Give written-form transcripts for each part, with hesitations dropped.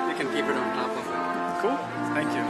You can keep it on top of it. Cool. Thank you.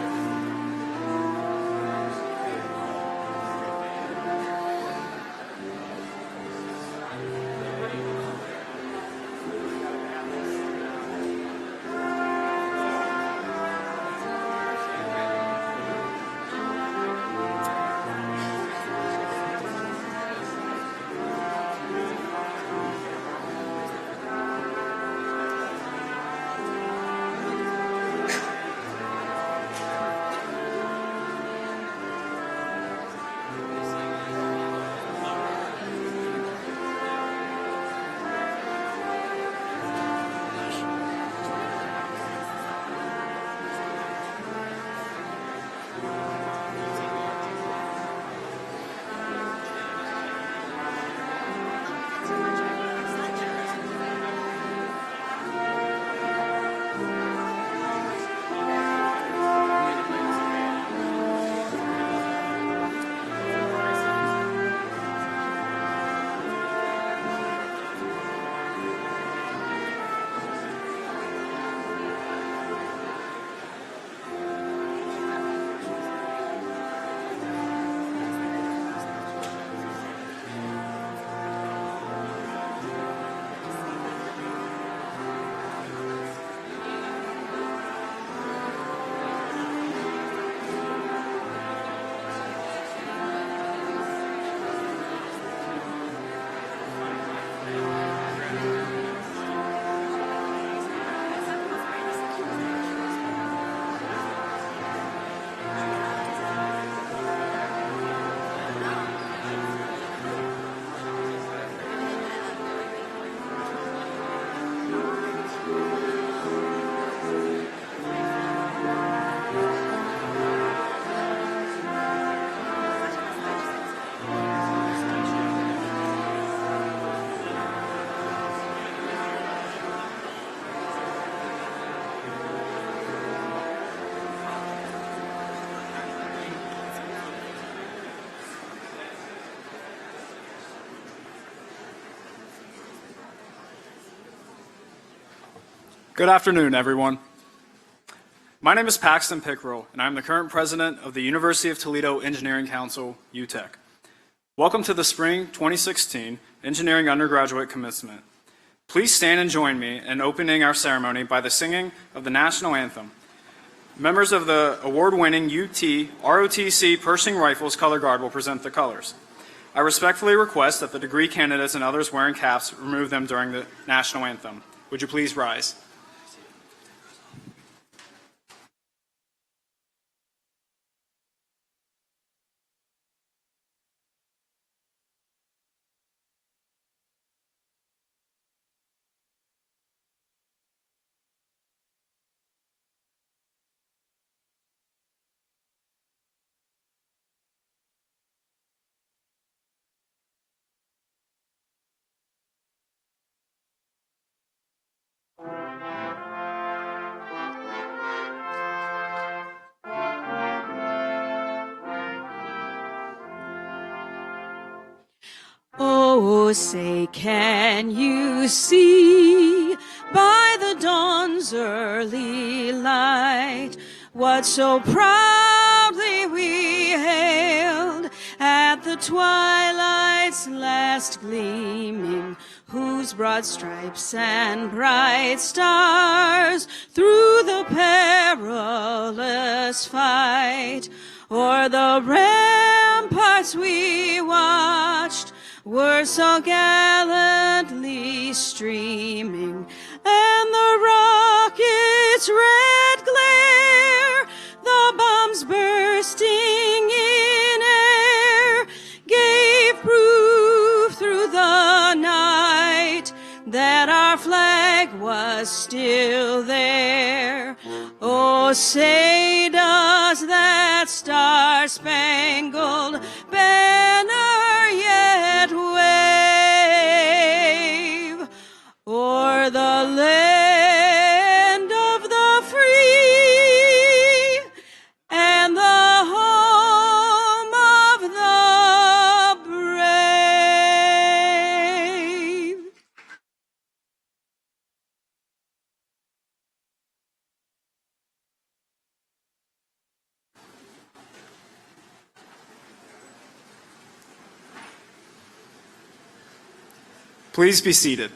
Good afternoon, everyone. My name is Paxton Pickrell, and I'm the current president of the University of Toledo Engineering Council, UTEC. Welcome to the Spring 2016 Engineering Undergraduate Commencement. Please stand and join me in opening our ceremony by the singing of the National Anthem. Members of the award-winning UT ROTC Pershing Rifles Color Guard will present the colors. I respectfully request that the degree candidates and others wearing caps remove them during the National Anthem. Would you please rise? Oh, say, can you see by the dawn's early light what so proudly we hailed at the twilight's last gleaming, whose broad stripes and bright stars through the perilous fight o'er the ramparts we watched were so gallantly streaming, and the rocket's red glare, the bombs bursting in air, gave proof through the night that our flag was still there. Oh, say does that star-spangled banner yet wave o'er the land of the free and the home of the brave? Please be seated.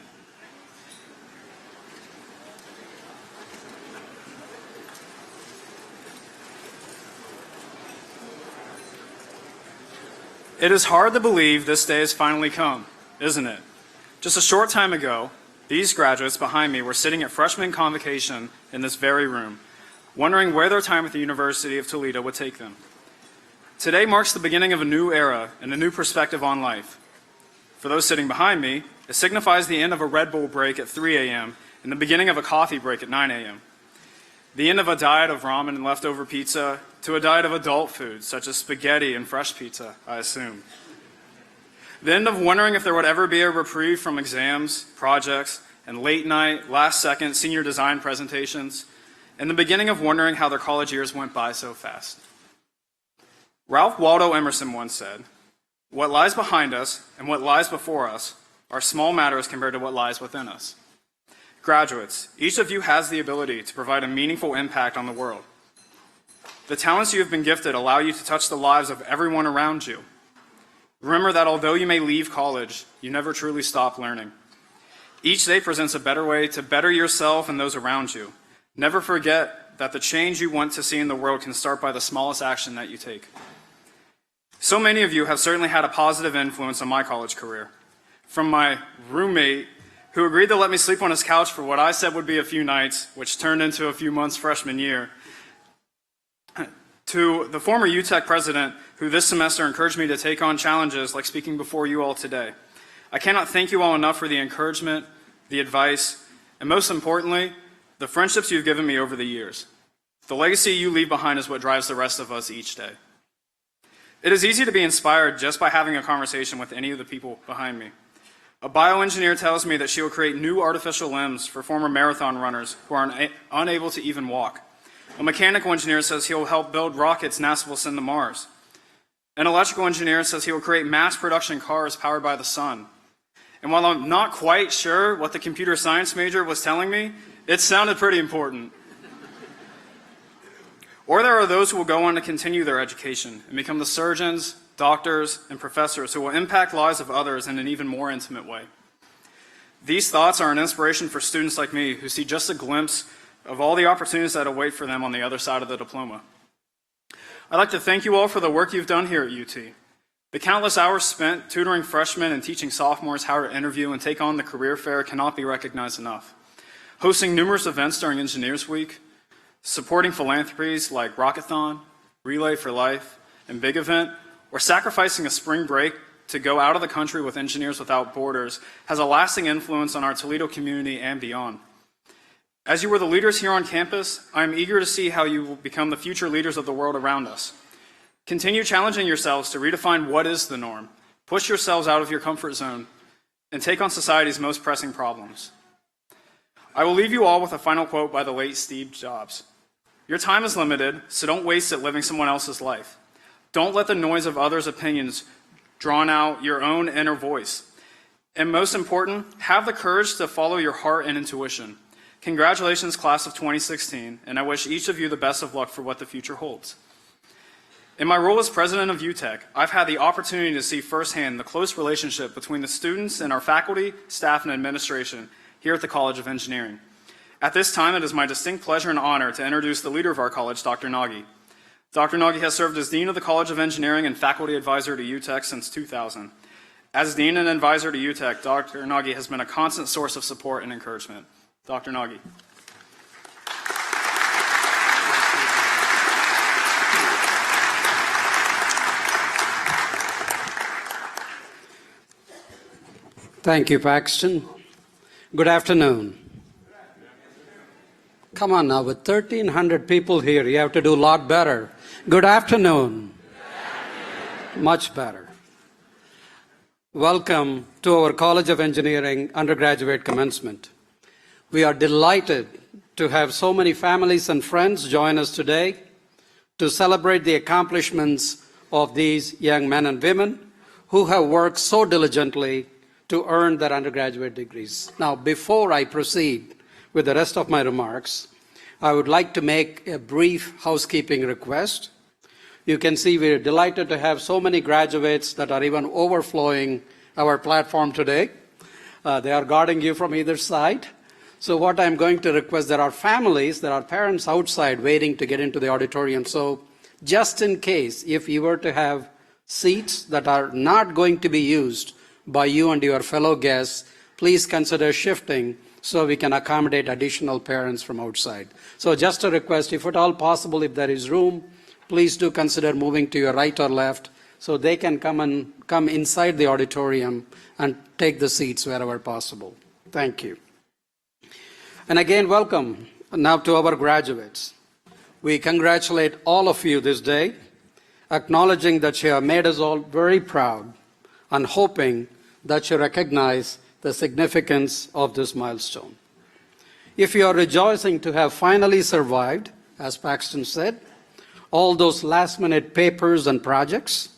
It is hard to believe this day has finally come, isn't it? Just a short time ago, these graduates behind me were sitting at freshman convocation in this very room, wondering where their time at the University of Toledo would take them. Today marks the beginning of a new era and a new perspective on life. For those sitting behind me, it signifies the end of a Red Bull break at 3 a.m. and the beginning of a coffee break at 9 a.m. The end of a diet of ramen and leftover pizza to a diet of adult foods such as spaghetti and fresh pizza, I assume. The end of wondering if there would ever be a reprieve from exams, projects, and late night, last second senior design presentations, and the beginning of wondering how their college years went by so fast. Ralph Waldo Emerson once said, "What lies behind us and what lies before us are small matters compared to what lies within us." Graduates, each of you has the ability to provide a meaningful impact on the world. The talents you have been gifted allow you to touch the lives of everyone around you. Remember that although you may leave college, you never truly stop learning. Each day presents a better way to better yourself and those around you. Never forget that the change you want to see in the world can start by the smallest action that you take. So many of you have certainly had a positive influence on my college career. From my roommate, who agreed to let me sleep on his couch for what I said would be a few nights, which turned into a few months freshman year, to the former UTech president, who this semester encouraged me to take on challenges like speaking before you all today. I cannot thank you all enough for the encouragement, the advice, and most importantly, the friendships you've given me over the years. The legacy you leave behind is what drives the rest of us each day. It is easy to be inspired just by having a conversation with any of the people behind me. A bioengineer tells me that she will create new artificial limbs for former marathon runners who are unable to even walk. A mechanical engineer says he will help build rockets NASA will send to Mars. An electrical engineer says he will create mass production cars powered by the sun. And while I'm not quite sure what the computer science major was telling me, it sounded pretty important. Or there are those who will go on to continue their education and become the surgeons, doctors, and professors who will impact lives of others in an even more intimate way. These thoughts are an inspiration for students like me who see just a glimpse of all the opportunities that await for them on the other side of the diploma. I'd like to thank you all for the work you've done here at UT. The countless hours spent tutoring freshmen and teaching sophomores how to interview and take on the career fair cannot be recognized enough. Hosting numerous events during Engineers Week, supporting philanthropies like Rockathon, Relay for Life, and Big Event, or sacrificing a spring break to go out of the country with Engineers Without Borders has a lasting influence on our Toledo community and beyond. As you were the leaders here on campus, I am eager to see how you will become the future leaders of the world around us. Continue challenging yourselves to redefine what is the norm, push yourselves out of your comfort zone, and take on society's most pressing problems. I will leave you all with a final quote by the late Steve Jobs. "Your time is limited, so don't waste it living someone else's life. Don't let the noise of others' opinions drown out your own inner voice. And most important, have the courage to follow your heart and intuition. Congratulations, class of 2016, and I wish each of you the best of luck for what the future holds." In my role as president of UTech, I've had the opportunity to see firsthand the close relationship between the students and our faculty, staff, and administration here at the College of Engineering. At this time, it is my distinct pleasure and honor to introduce the leader of our college, Dr. Nagy. Dr. Nagy has served as Dean of the College of Engineering and faculty advisor to UTech since 2000. As Dean and advisor to UTech, Dr. Nagy has been a constant source of support and encouragement. Dr. Nagy. Thank you, Paxton. Good afternoon. Come on now, with 1,300 people here, you have to do a lot better. Good afternoon. Much better. Welcome to our College of Engineering undergraduate commencement. We are delighted to have so many families and friends join us today to celebrate the accomplishments of these young men and women who have worked so diligently to earn their undergraduate degrees. Now, before I proceed with the rest of my remarks, I would like to make a brief housekeeping request. You can see we're delighted to have so many graduates that are even overflowing our platform today. They are guarding you from either side. So what I'm going to request, there are families, there are parents outside waiting to get into the auditorium. So just in case, if you were to have seats that are not going to be used by you and your fellow guests, please consider shifting so we can accommodate additional parents from outside. So just a request, if at all possible, if there is room, please do consider moving to your right or left so they can come inside the auditorium and take the seats wherever possible. Thank you. And again, welcome now to our graduates. We congratulate all of you this day, acknowledging that you have made us all very proud and hoping that you recognize the significance of this milestone. If you are rejoicing to have finally survived, as Paxton said, all those last-minute papers and projects,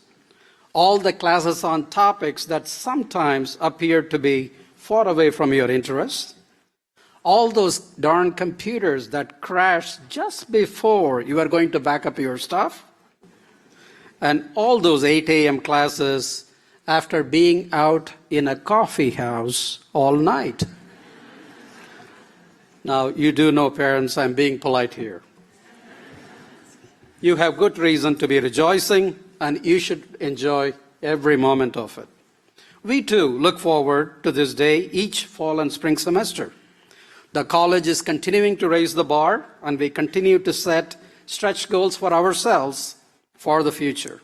all the classes on topics that sometimes appear to be far away from your interests, all those darn computers that crash just before you are going to back up your stuff, and all those 8 a.m. classes after being out in a coffee house all night. Now, you do know, parents, I'm being polite here. You have good reason to be rejoicing, and you should enjoy every moment of it. We too look forward to this day each fall and spring semester. The college is continuing to raise the bar, and we continue to set stretch goals for ourselves for the future.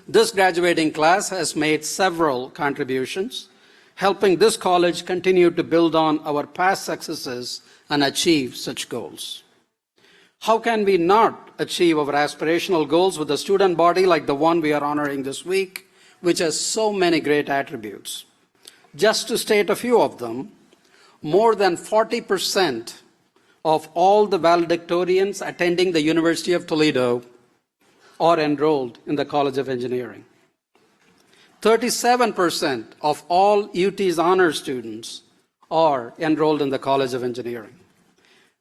This graduating class has made several contributions, helping this college continue to build on our past successes and achieve such goals. How can we not achieve our aspirational goals with a student body like the one we are honoring this week, which has so many great attributes? Just to state a few of them, more than 40% of all the valedictorians attending the University of Toledo are enrolled in the College of Engineering. 37% of all UT's honor students are enrolled in the College of Engineering.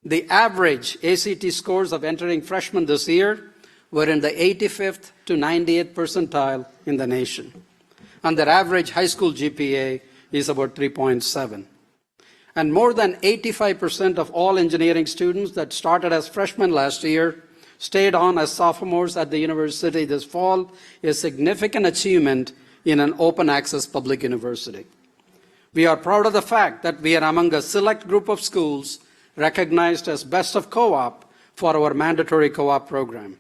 The average ACT scores of entering freshmen this year were in the 85th to 98th percentile in the nation. And their average high school GPA is about 3.7. And more than 85% of all engineering students that started as freshmen last year stayed on as sophomores at the university this fall, a significant achievement in an open access public university. We are proud of the fact that we are among a select group of schools recognized as Best of Co-op for our mandatory co-op program.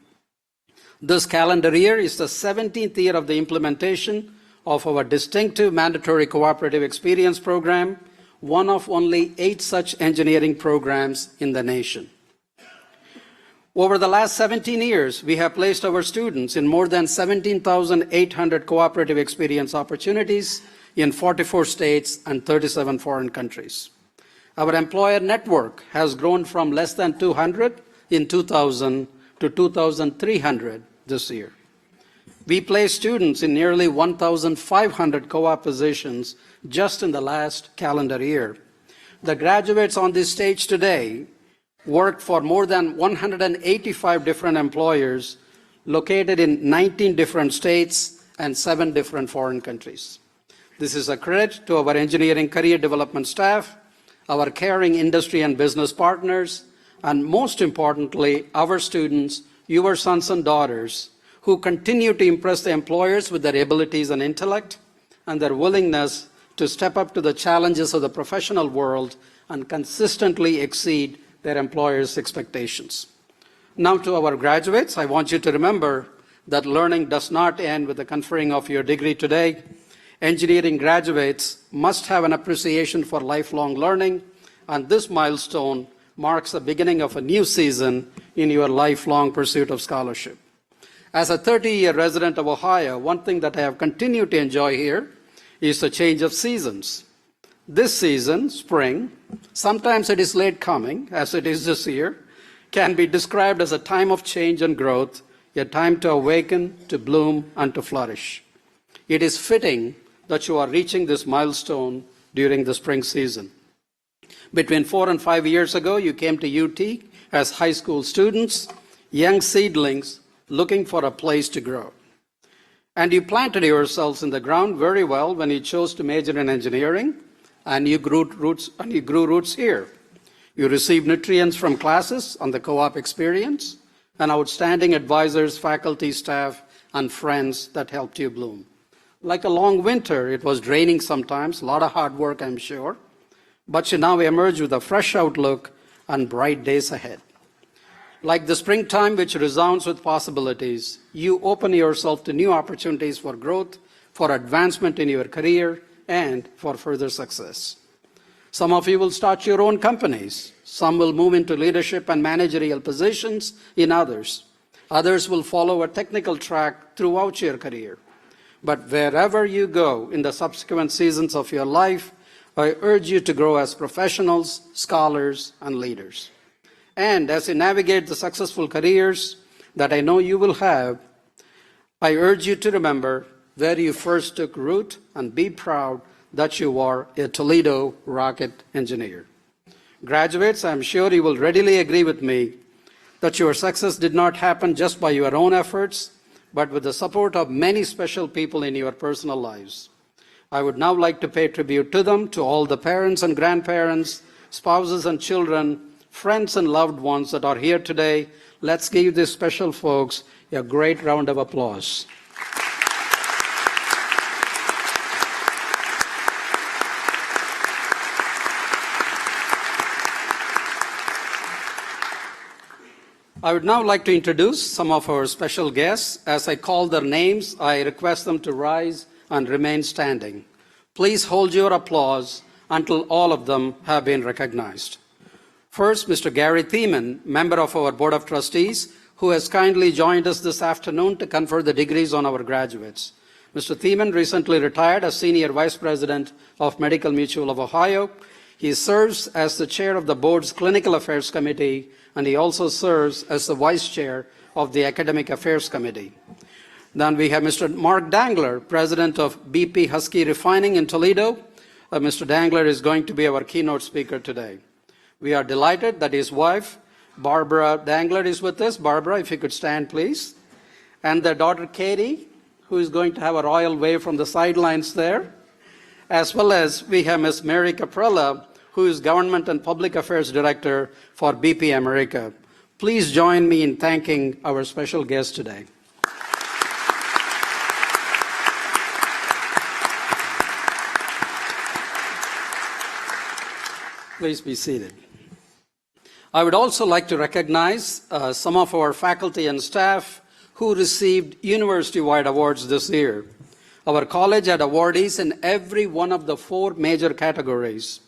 This calendar year is the 17th year of the implementation of our distinctive mandatory cooperative experience program, one of only 8 such engineering programs in the nation. Over the last 17 years, we have placed our students in more than 17,800 cooperative experience opportunities in 44 states and 37 foreign countries. Our employer network has grown from less than 200 in 2000 to 2,300 this year. We place students in nearly 1,500 co-op positions just in the last calendar year. The graduates on this stage today worked for more than 185 different employers located in 19 different states and 7 different foreign countries. This is a credit to our engineering career development staff, our caring industry and business partners, and most importantly, our students, your sons and daughters, who continue to impress the employers with their abilities and intellect and their willingness to step up to the challenges of the professional world and consistently exceed their employers' expectations. Now to our graduates, I want you to remember that learning does not end with the conferring of your degree today. Engineering graduates must have an appreciation for lifelong learning, and this milestone marks the beginning of a new season in your lifelong pursuit of scholarship. As a 30-year resident of Ohio, one thing that I have continued to enjoy here is the change of seasons. This season, spring, sometimes it is late coming, as it is this year, can be described as a time of change and growth, a time to awaken, to bloom, and to flourish. It is fitting that you are reaching this milestone during the spring season. Between 4 and 5 years ago, you came to UT as high school students, young seedlings looking for a place to grow. And you planted yourselves in the ground very well when you chose to major in engineering, and you grew roots here. You received nutrients from classes on the co-op experience and outstanding advisors, faculty, staff, and friends that helped you bloom. Like a long winter, it was draining sometimes, a lot of hard work, I'm sure, but you now emerge with a fresh outlook and bright days ahead. Like the springtime, which resounds with possibilities, you open yourself to new opportunities for growth, for advancement in your career, and for further success. Some of you will start your own companies. Some will move into leadership and managerial positions in others. Others will follow a technical track throughout your career. But wherever you go in the subsequent seasons of your life, I urge you to grow as professionals, scholars, and leaders. And as you navigate the successful careers that I know you will have, I urge you to remember where you first took root and be proud that you are a Toledo rocket engineer. Graduates, I'm sure you will readily agree with me that your success did not happen just by your own efforts, but with the support of many special people in your personal lives. I would now like to pay tribute to them, to all the parents and grandparents, spouses and children, friends and loved ones that are here today. Let's give these special folks a great round of applause. I would now like to introduce some of our special guests. As I call their names, I request them to rise and remain standing. Please hold your applause until all of them have been recognized. First, Mr. Gary Thiemann, member of our Board of Trustees, who has kindly joined us this afternoon to confer the degrees on our graduates. Mr. Thiemann recently retired as Senior Vice President of Medical Mutual of Ohio. He serves as the chair of the board's Clinical Affairs Committee, and he also serves as the vice chair of the Academic Affairs Committee. Then we have Mr. Mark Dangler, president of BP Husky Refining in Toledo. Mr. Dangler is going to be our keynote speaker today. We are delighted that his wife, Barbara Dangler, is with us. Barbara, if you could stand, please. And their daughter, Katie, who is going to have a royal wave from the sidelines there. As well as we have Ms. Mary Caprella, who is Government and Public Affairs Director for BP America. Please join me in thanking our special guest today. Please be seated. I would also like to recognize some of our faculty and staff who received university-wide awards this year. Our college had awardees in every one of the 4 major categories.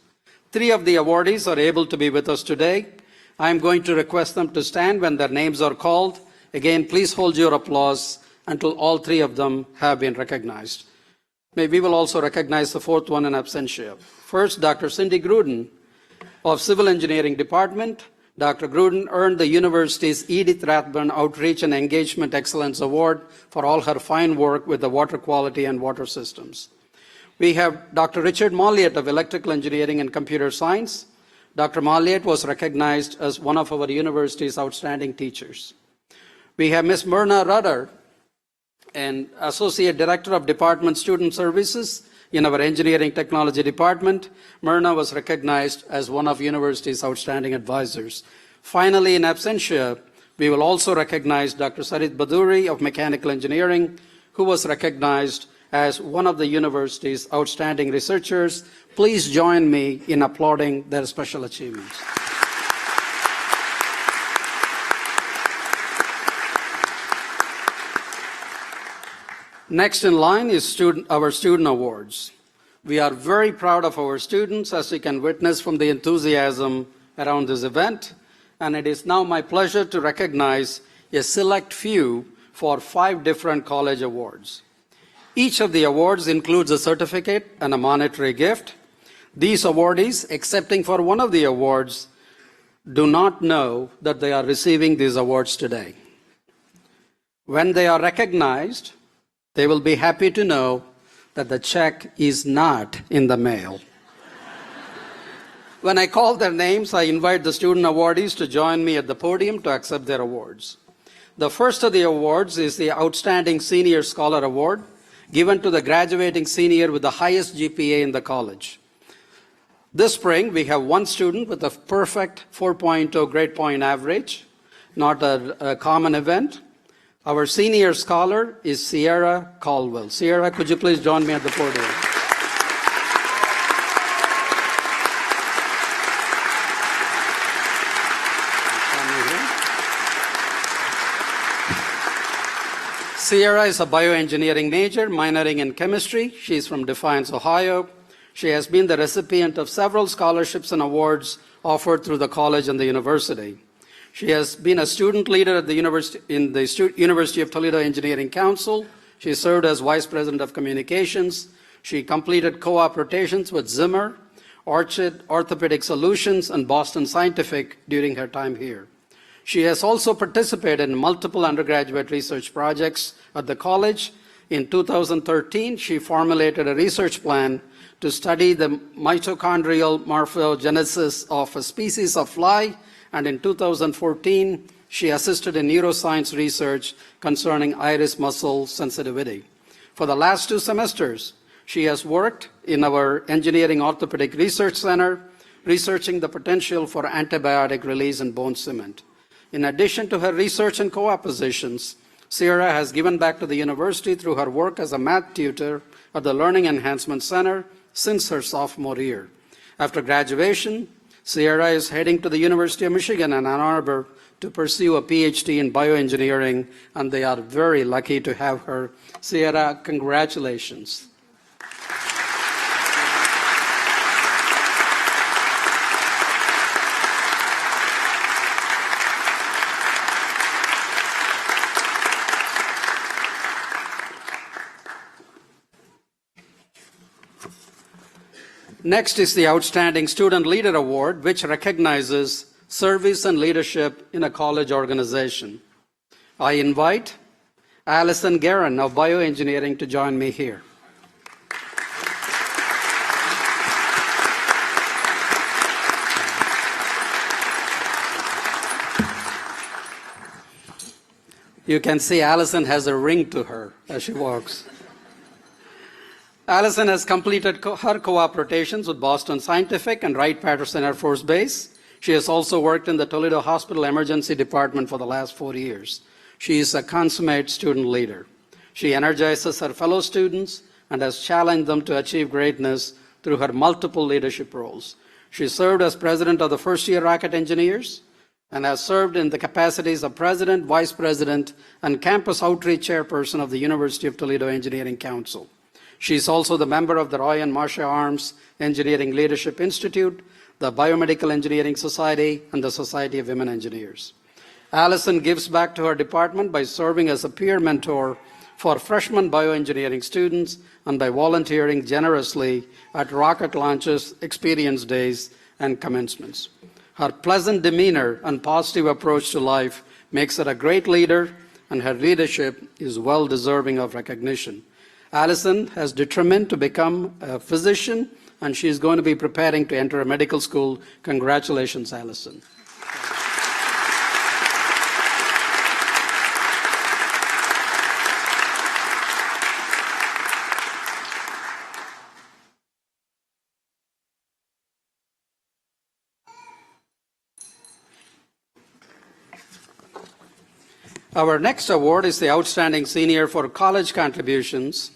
3 of the awardees are able to be with us today. I am going to request them to stand when their names are called. Again, please hold your applause until all 3 of them have been recognized. We will also recognize the 4th one in absentia. First, Dr. Cindy Gruden of Civil Engineering Department. Dr. Gruden earned the university's Edith Rathburn Outreach and Engagement Excellence Award for all her fine work with the water quality and water systems. We have Dr. Richard Molliet of Electrical Engineering and Computer Science. Dr. Molliet was recognized as one of our university's outstanding teachers. We have Ms. Myrna Rudder, an Associate Director of Department Student Services in our Engineering Technology Department. Myrna was recognized as one of university's outstanding advisors. Finally, in absentia, we will also recognize Dr. Sarit Baduri of Mechanical Engineering, who was recognized as one of the university's outstanding researchers. Please join me in applauding their special achievements. Next in line is our student awards. We are very proud of our students, as you can witness from the enthusiasm around this event, and it is now my pleasure to recognize a select few for 5 different college awards. Each of the awards includes a certificate and a monetary gift. These awardees, excepting for one of the awards, do not know that they are receiving these awards today. When they are recognized, they will be happy to know that the check is not in the mail. When I call their names, I invite the student awardees to join me at the podium to accept their awards. The first of the awards is the Outstanding Senior Scholar Award, given to the graduating senior with the highest GPA in the college. This spring, we have one student with a perfect 4.0 grade point average, not a common event. Our senior scholar is Sierra Caldwell. Sierra, could you please join me at the podium? Sierra is a bioengineering major, minoring in chemistry. She's from Defiance, Ohio. She has been the recipient of several scholarships and awards offered through the college and the university. She has been a student leader at the University of Toledo Engineering Council. She served as Vice President of Communications. She completed co-op rotations with Zimmer, Orchid Orthopedic Solutions, and Boston Scientific during her time here. She has also participated in multiple undergraduate research projects at the college. In 2013, she formulated a research plan to study the mitochondrial morphogenesis of a species of fly, and in 2014, she assisted in neuroscience research concerning iris muscle sensitivity. For the last 2 semesters, she has worked in our Engineering Orthopedic Research Center, researching the potential for antibiotic release in bone cement. In addition to her research and co-op positions, Sierra has given back to the university through her work as a math tutor at the Learning Enhancement Center since her sophomore year. After graduation, Sierra is heading to the University of Michigan in Ann Arbor to pursue a PhD in bioengineering, and they are very lucky to have her. Sierra, congratulations. Next is the Outstanding Student Leader Award, which recognizes service and leadership in a college organization. I invite Allison Guerin of Bioengineering to join me here. You can see Allison has a ring to her as she walks. Allison has completed her co-op rotations with Boston Scientific and Wright-Patterson Air Force Base. She has also worked in the Toledo Hospital Emergency Department for the last 4 years. She is a consummate student leader. She energizes her fellow students and has challenged them to achieve greatness through her multiple leadership roles. She served as president of the first-year rocket engineers and has served in the capacities of president, vice president, and campus outreach chairperson of the University of Toledo Engineering Council. She is also the member of the Roy and Marcia Arms Engineering Leadership Institute, the Biomedical Engineering Society, and the Society of Women Engineers. Allison gives back to her department by serving as a peer mentor for freshman bioengineering students and by volunteering generously at rocket launches, experience days, and commencements. Her pleasant demeanor and positive approach to life makes her a great leader, and her leadership is well deserving of recognition. Allison has determined to become a physician, and she is going to be preparing to enter a medical school. Congratulations, Allison. Our next award is the Outstanding Senior for College Contributions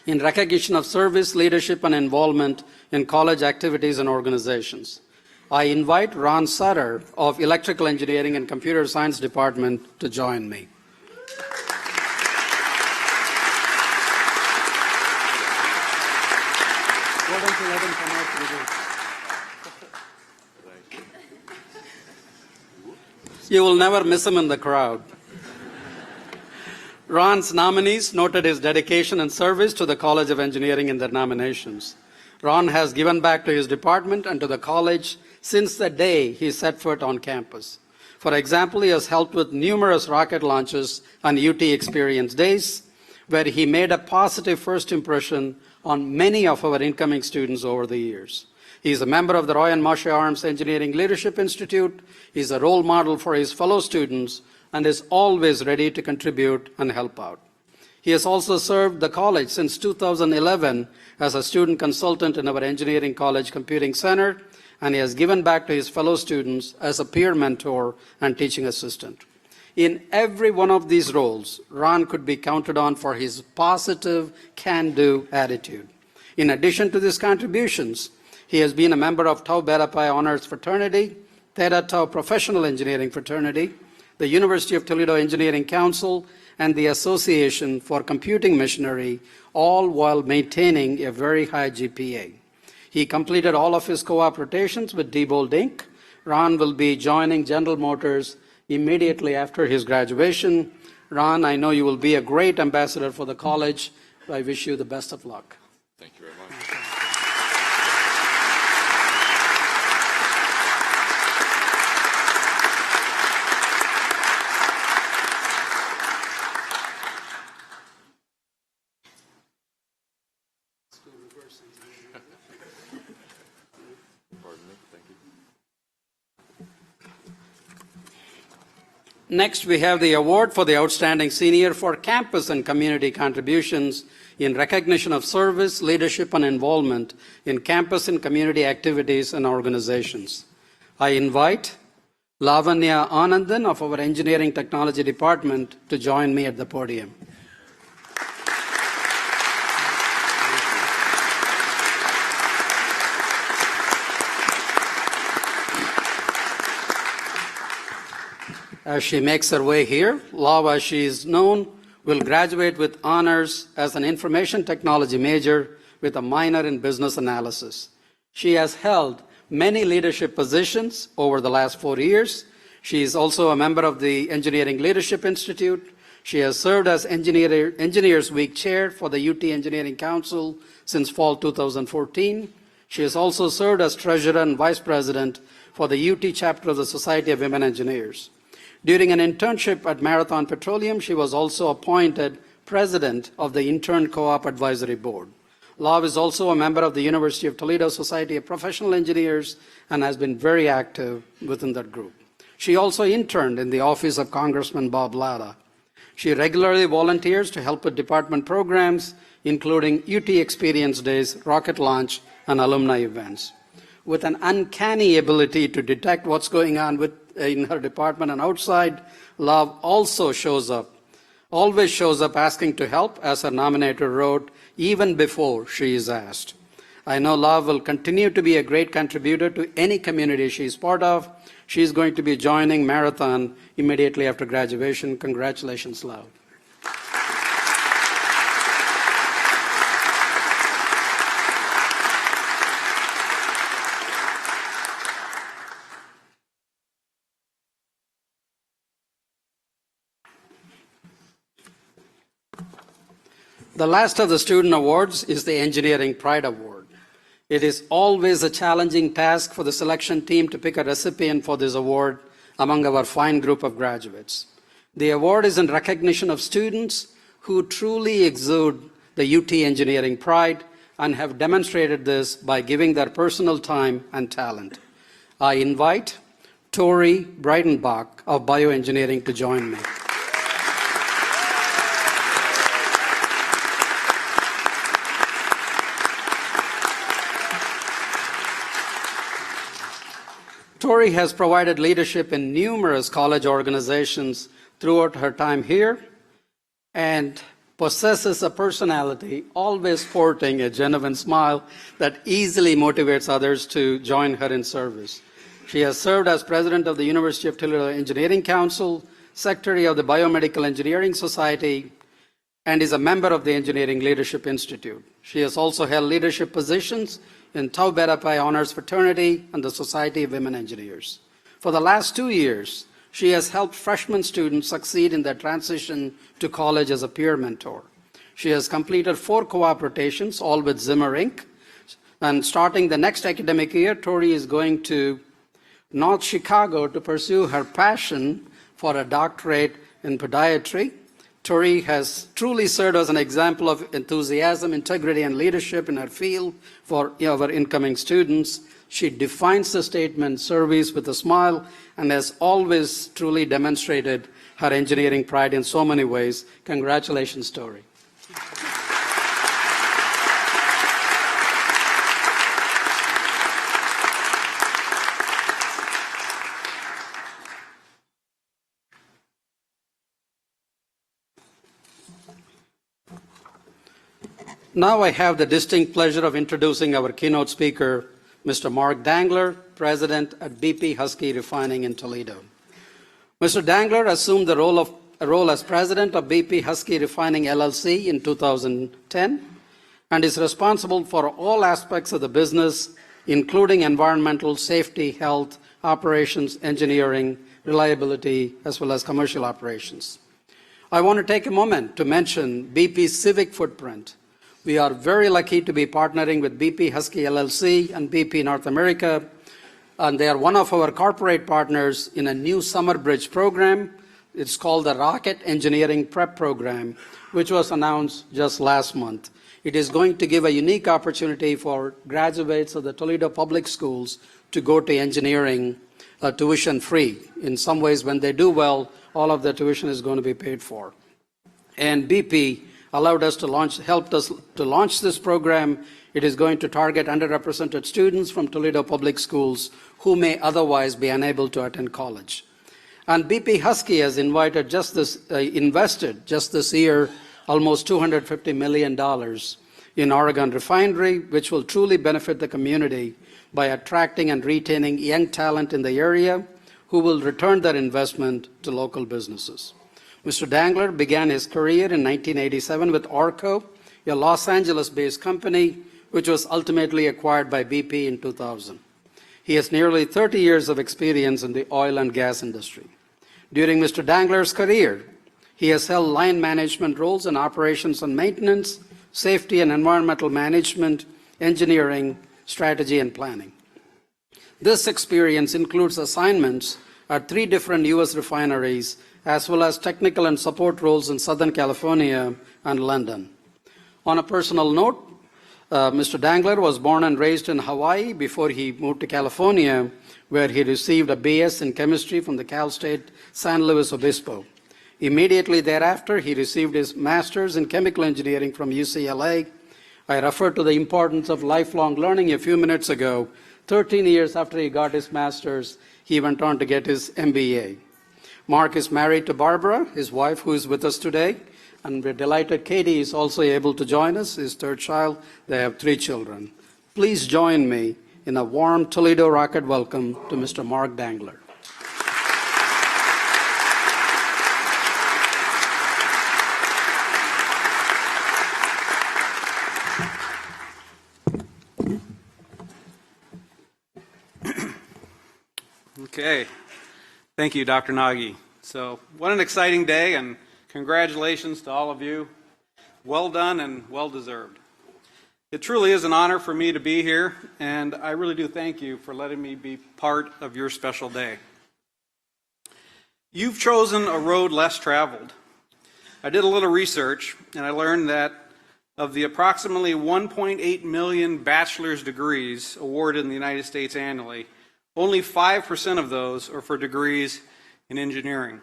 in recognition of service, leadership, and involvement in college activities and organizations. I invite Ron Sutter of Electrical Engineering and Computer Science Department to join me. You will never miss him in the crowd. Ron's nominees noted his dedication and service to the College of Engineering in their nominations. Ron has given back to his department and to the college since the day he set foot on campus. For example, he has helped with numerous rocket launches on UT Experience Days, where he made a positive first impression on many of our incoming students over the years. He is a member of the Roy and Marcia Arms Engineering Leadership Institute. He is a role model for his fellow students and is always ready to contribute and help out. He has also served the college since 2011 as a student consultant in our Engineering College Computing Center, and he has given back to his fellow students as a peer mentor and teaching assistant. In every one of these roles, Ron could be counted on for his positive, can-do attitude. In addition to these contributions, he has been a member of Tau Beta Pi Honors Fraternity, Theta Tau Professional Engineering Fraternity, the University of Toledo Engineering Council, and the Association for Computing Missionary, all while maintaining a very high GPA. He completed all of his co-op rotations with Diebold Inc. Ron will be joining General Motors immediately after his graduation. Ron, I know you will be a great ambassador for the college. I wish you the best of luck. Thank you very much. Pardon me. Thank you. Next, we have the award for the Outstanding Senior for Campus and Community Contributions in recognition of service, leadership, and involvement in campus and community activities and organizations. I invite Lavanya Anandan of our Engineering Technology Department to join me at the podium. As she makes her way here, Lava, as she is known, will graduate with honors as an information technology major with a minor in business analysis. She has held many leadership positions over the last 4 years. She is also a member of the Engineering Leadership Institute. She has served as Engineers Week Chair for the UT Engineering Council since fall 2014. She has also served as Treasurer and Vice President for the UT chapter of the Society of Women Engineers. During an internship at Marathon Petroleum, she was also appointed President of the Intern Co-op Advisory Board. Lav is also a member of the University of Toledo Society of Professional Engineers and has been very active within that group. She also interned in the office of Congressman Bob Latta. She regularly volunteers to help with department programs, including UT Experience Days, rocket launch, and alumni events. With an uncanny ability to detect what's going on in her department and outside, Love also always shows up asking to help, as her nominator wrote, even before she is asked. I know Love will continue to be a great contributor to any community she is part of. She is going to be joining Marathon immediately after graduation. Congratulations, Love. The last of the student awards is the Engineering Pride Award. It is always a challenging task for the selection team to pick a recipient for this award among our fine group of graduates. The award is in recognition of students who truly exude the UT engineering pride and have demonstrated this by giving their personal time and talent. I invite Tori Breidenbach of Bioengineering to join me. Tori has provided leadership in numerous college organizations throughout her time here and possesses a personality always sporting a genuine smile that easily motivates others to join her in service. She has served as president of the University of Toledo Engineering Council, secretary of the Biomedical Engineering Society, and is a member of the Engineering Leadership Institute. She has also held leadership positions in Tau Beta Pi Honors Fraternity and the Society of Women Engineers. For the last 2 years, she has helped freshman students succeed in their transition to college as a peer mentor. She has completed 4 co-op rotations, all with Zimmer Inc. And starting the next academic year, Tori is going to North Chicago to pursue her passion for a doctorate in podiatry. Tori has truly served as an example of enthusiasm, integrity, and leadership in her field for our incoming students. She defines the statement, service with a smile, and has always truly demonstrated her engineering pride in so many ways. Congratulations, Tori. Now I have the distinct pleasure of introducing our keynote speaker, Mr. Mark Dangler, President at BP Husky Refining in Toledo. Mr. Dangler assumed the role as President of BP Husky Refining LLC in 2010 and is responsible for all aspects of the business, including environmental, safety, health, operations, engineering, reliability, as well as commercial operations. I want to take a moment to mention BP's civic footprint. We are very lucky to be partnering with BP Husky LLC and BP North America, and they are one of our corporate partners in a new summer bridge program. It's called the Rocket Engineering Prep Program, which was announced just last month. It is going to give a unique opportunity for graduates of the Toledo Public Schools to go to engineering tuition-free. In some ways, when they do well, all of the tuition is going to be paid for. And BP helped us to launch this program. It is going to target underrepresented students from Toledo Public Schools who may otherwise be unable to attend college. And BP Husky has invested just this year almost $250 million in Oregon refinery, which will truly benefit the community by attracting and retaining young talent in the area who will return their investment to local businesses. Mr. Dangler began his career in 1987 with Orco, a Los Angeles-based company, which was ultimately acquired by BP in 2000. He has nearly 30 years of experience in the oil and gas industry. During Mr. Dangler's career, he has held line management roles in operations and maintenance, safety and environmental management, engineering, strategy, and planning. This experience includes assignments at 3 different U.S. refineries, as well as technical and support roles in Southern California and London. On a personal note, Mr. Dangler was born and raised in Hawaii before he moved to California, where he received a BS in chemistry from the Cal State San Luis Obispo. Immediately thereafter, he received his master's in chemical engineering from UCLA. I referred to the importance of lifelong learning a few minutes ago. 13 years after he got his master's, he went on to get his MBA. Mark is married to Barbara, his wife, who is with us today, and we're delighted Katie is also able to join us, his 3rd child. They have 3 children. Please join me in a warm Toledo Rocket welcome to Mr. Mark Dangler. Okay. Thank you, Dr. Nagy. So, what an exciting day, and congratulations to all of you. Well done and well deserved. It truly is an honor for me to be here, and I really do thank you for letting me be part of your special day. You've chosen a road less traveled. I did a little research, and I learned that of the approximately 1.8 million bachelor's degrees awarded in the United States annually, only 5% of those are for degrees in engineering.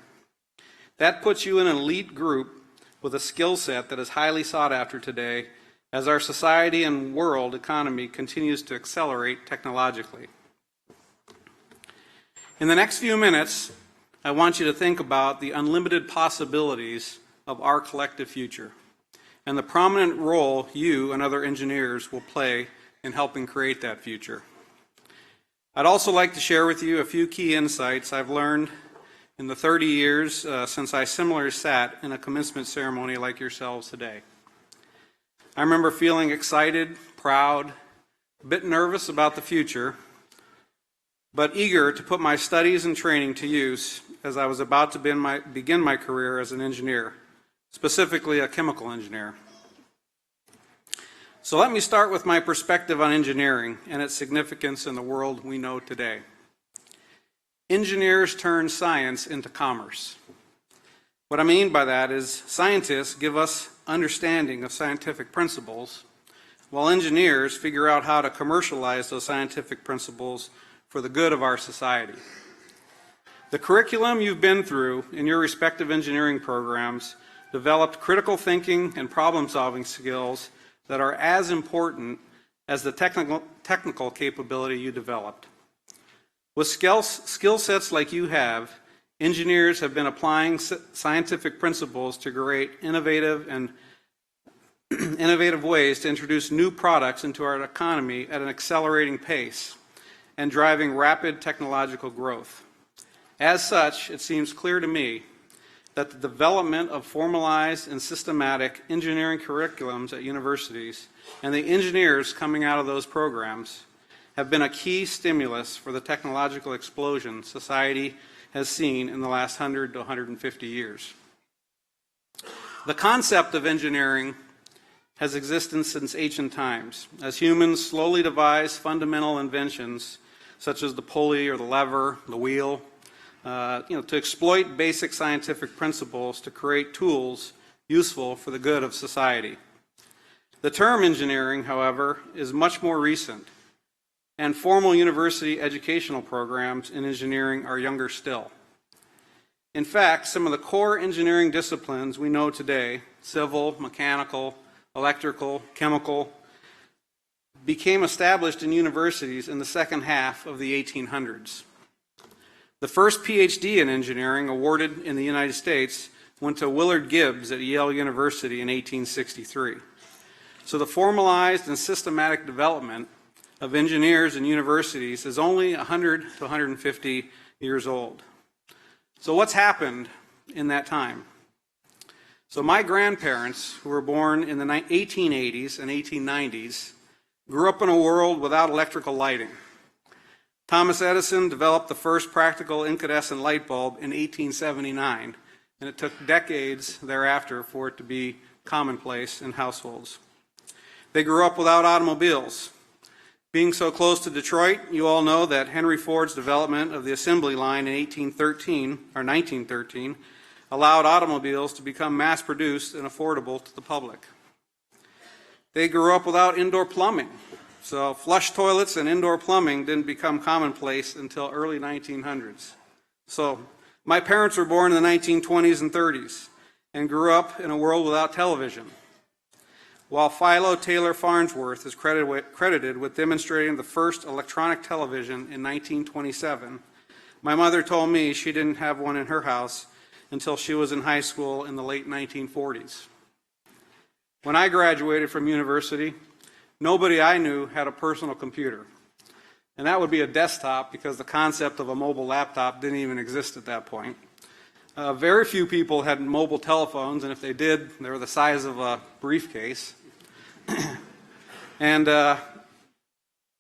That puts you in an elite group with a skill set that is highly sought after today as our society and world economy continues to accelerate technologically. In the next few minutes, I want you to think about the unlimited possibilities of our collective future and the prominent role you and other engineers will play in helping create that future. I'd also like to share with you a few key insights I've learned in the 30 years since I similarly sat in a commencement ceremony like yourselves today. I remember feeling excited, proud, a bit nervous about the future, but eager to put my studies and training to use as I was about to begin my career as an engineer, specifically a chemical engineer. So let me start with my perspective on engineering and its significance in the world we know today. Engineers turn science into commerce. What I mean by that is scientists give us understanding of scientific principles, while engineers figure out how to commercialize those scientific principles for the good of our society. The curriculum you've been through in your respective engineering programs developed critical thinking and problem-solving skills that are as important as the technical capability you developed. With skill sets like you have, engineers have been applying scientific principles to create innovative ways to introduce new products into our economy at an accelerating pace and driving rapid technological growth. As such, it seems clear to me that the development of formalized and systematic engineering curriculums at universities and the engineers coming out of those programs have been a key stimulus for the technological explosion society has seen in the last 100 to 150 years. The concept of engineering has existed since ancient times, as humans slowly devised fundamental inventions such as the pulley or the lever, the wheel, to exploit basic scientific principles to create tools useful for the good of society. The term engineering, however, is much more recent, and formal university educational programs in engineering are younger still. In fact, some of the core engineering disciplines we know today, civil, mechanical, electrical, chemical, became established in universities in the second half of the 1800s. The first PhD in engineering awarded in the United States went to Willard Gibbs at Yale University in 1863. So the formalized and systematic development of engineers in universities is only 100 to 150 years old. So what's happened in that time? So my grandparents, who were born in the 1880s and 1890s, grew up in a world without electrical lighting. Thomas Edison developed the first practical incandescent light bulb in 1879, and it took decades thereafter for it to be commonplace in households. They grew up without automobiles. Being so close to Detroit, you all know that Henry Ford's development of the assembly line in 1913 allowed automobiles to become mass-produced and affordable to the public. They grew up without indoor plumbing, so flush toilets and indoor plumbing didn't become commonplace until early 1900s. So my parents were born in the 1920s and 30s and grew up in a world without television. While Philo Taylor Farnsworth is credited with demonstrating the first electronic television in 1927, my mother told me she didn't have one in her house until she was in high school in the late 1940s. When I graduated from university, nobody I knew had a personal computer. And that would be a desktop because the concept of a mobile laptop didn't even exist at that point. Very few people had mobile telephones, and if they did, they were the size of a briefcase. And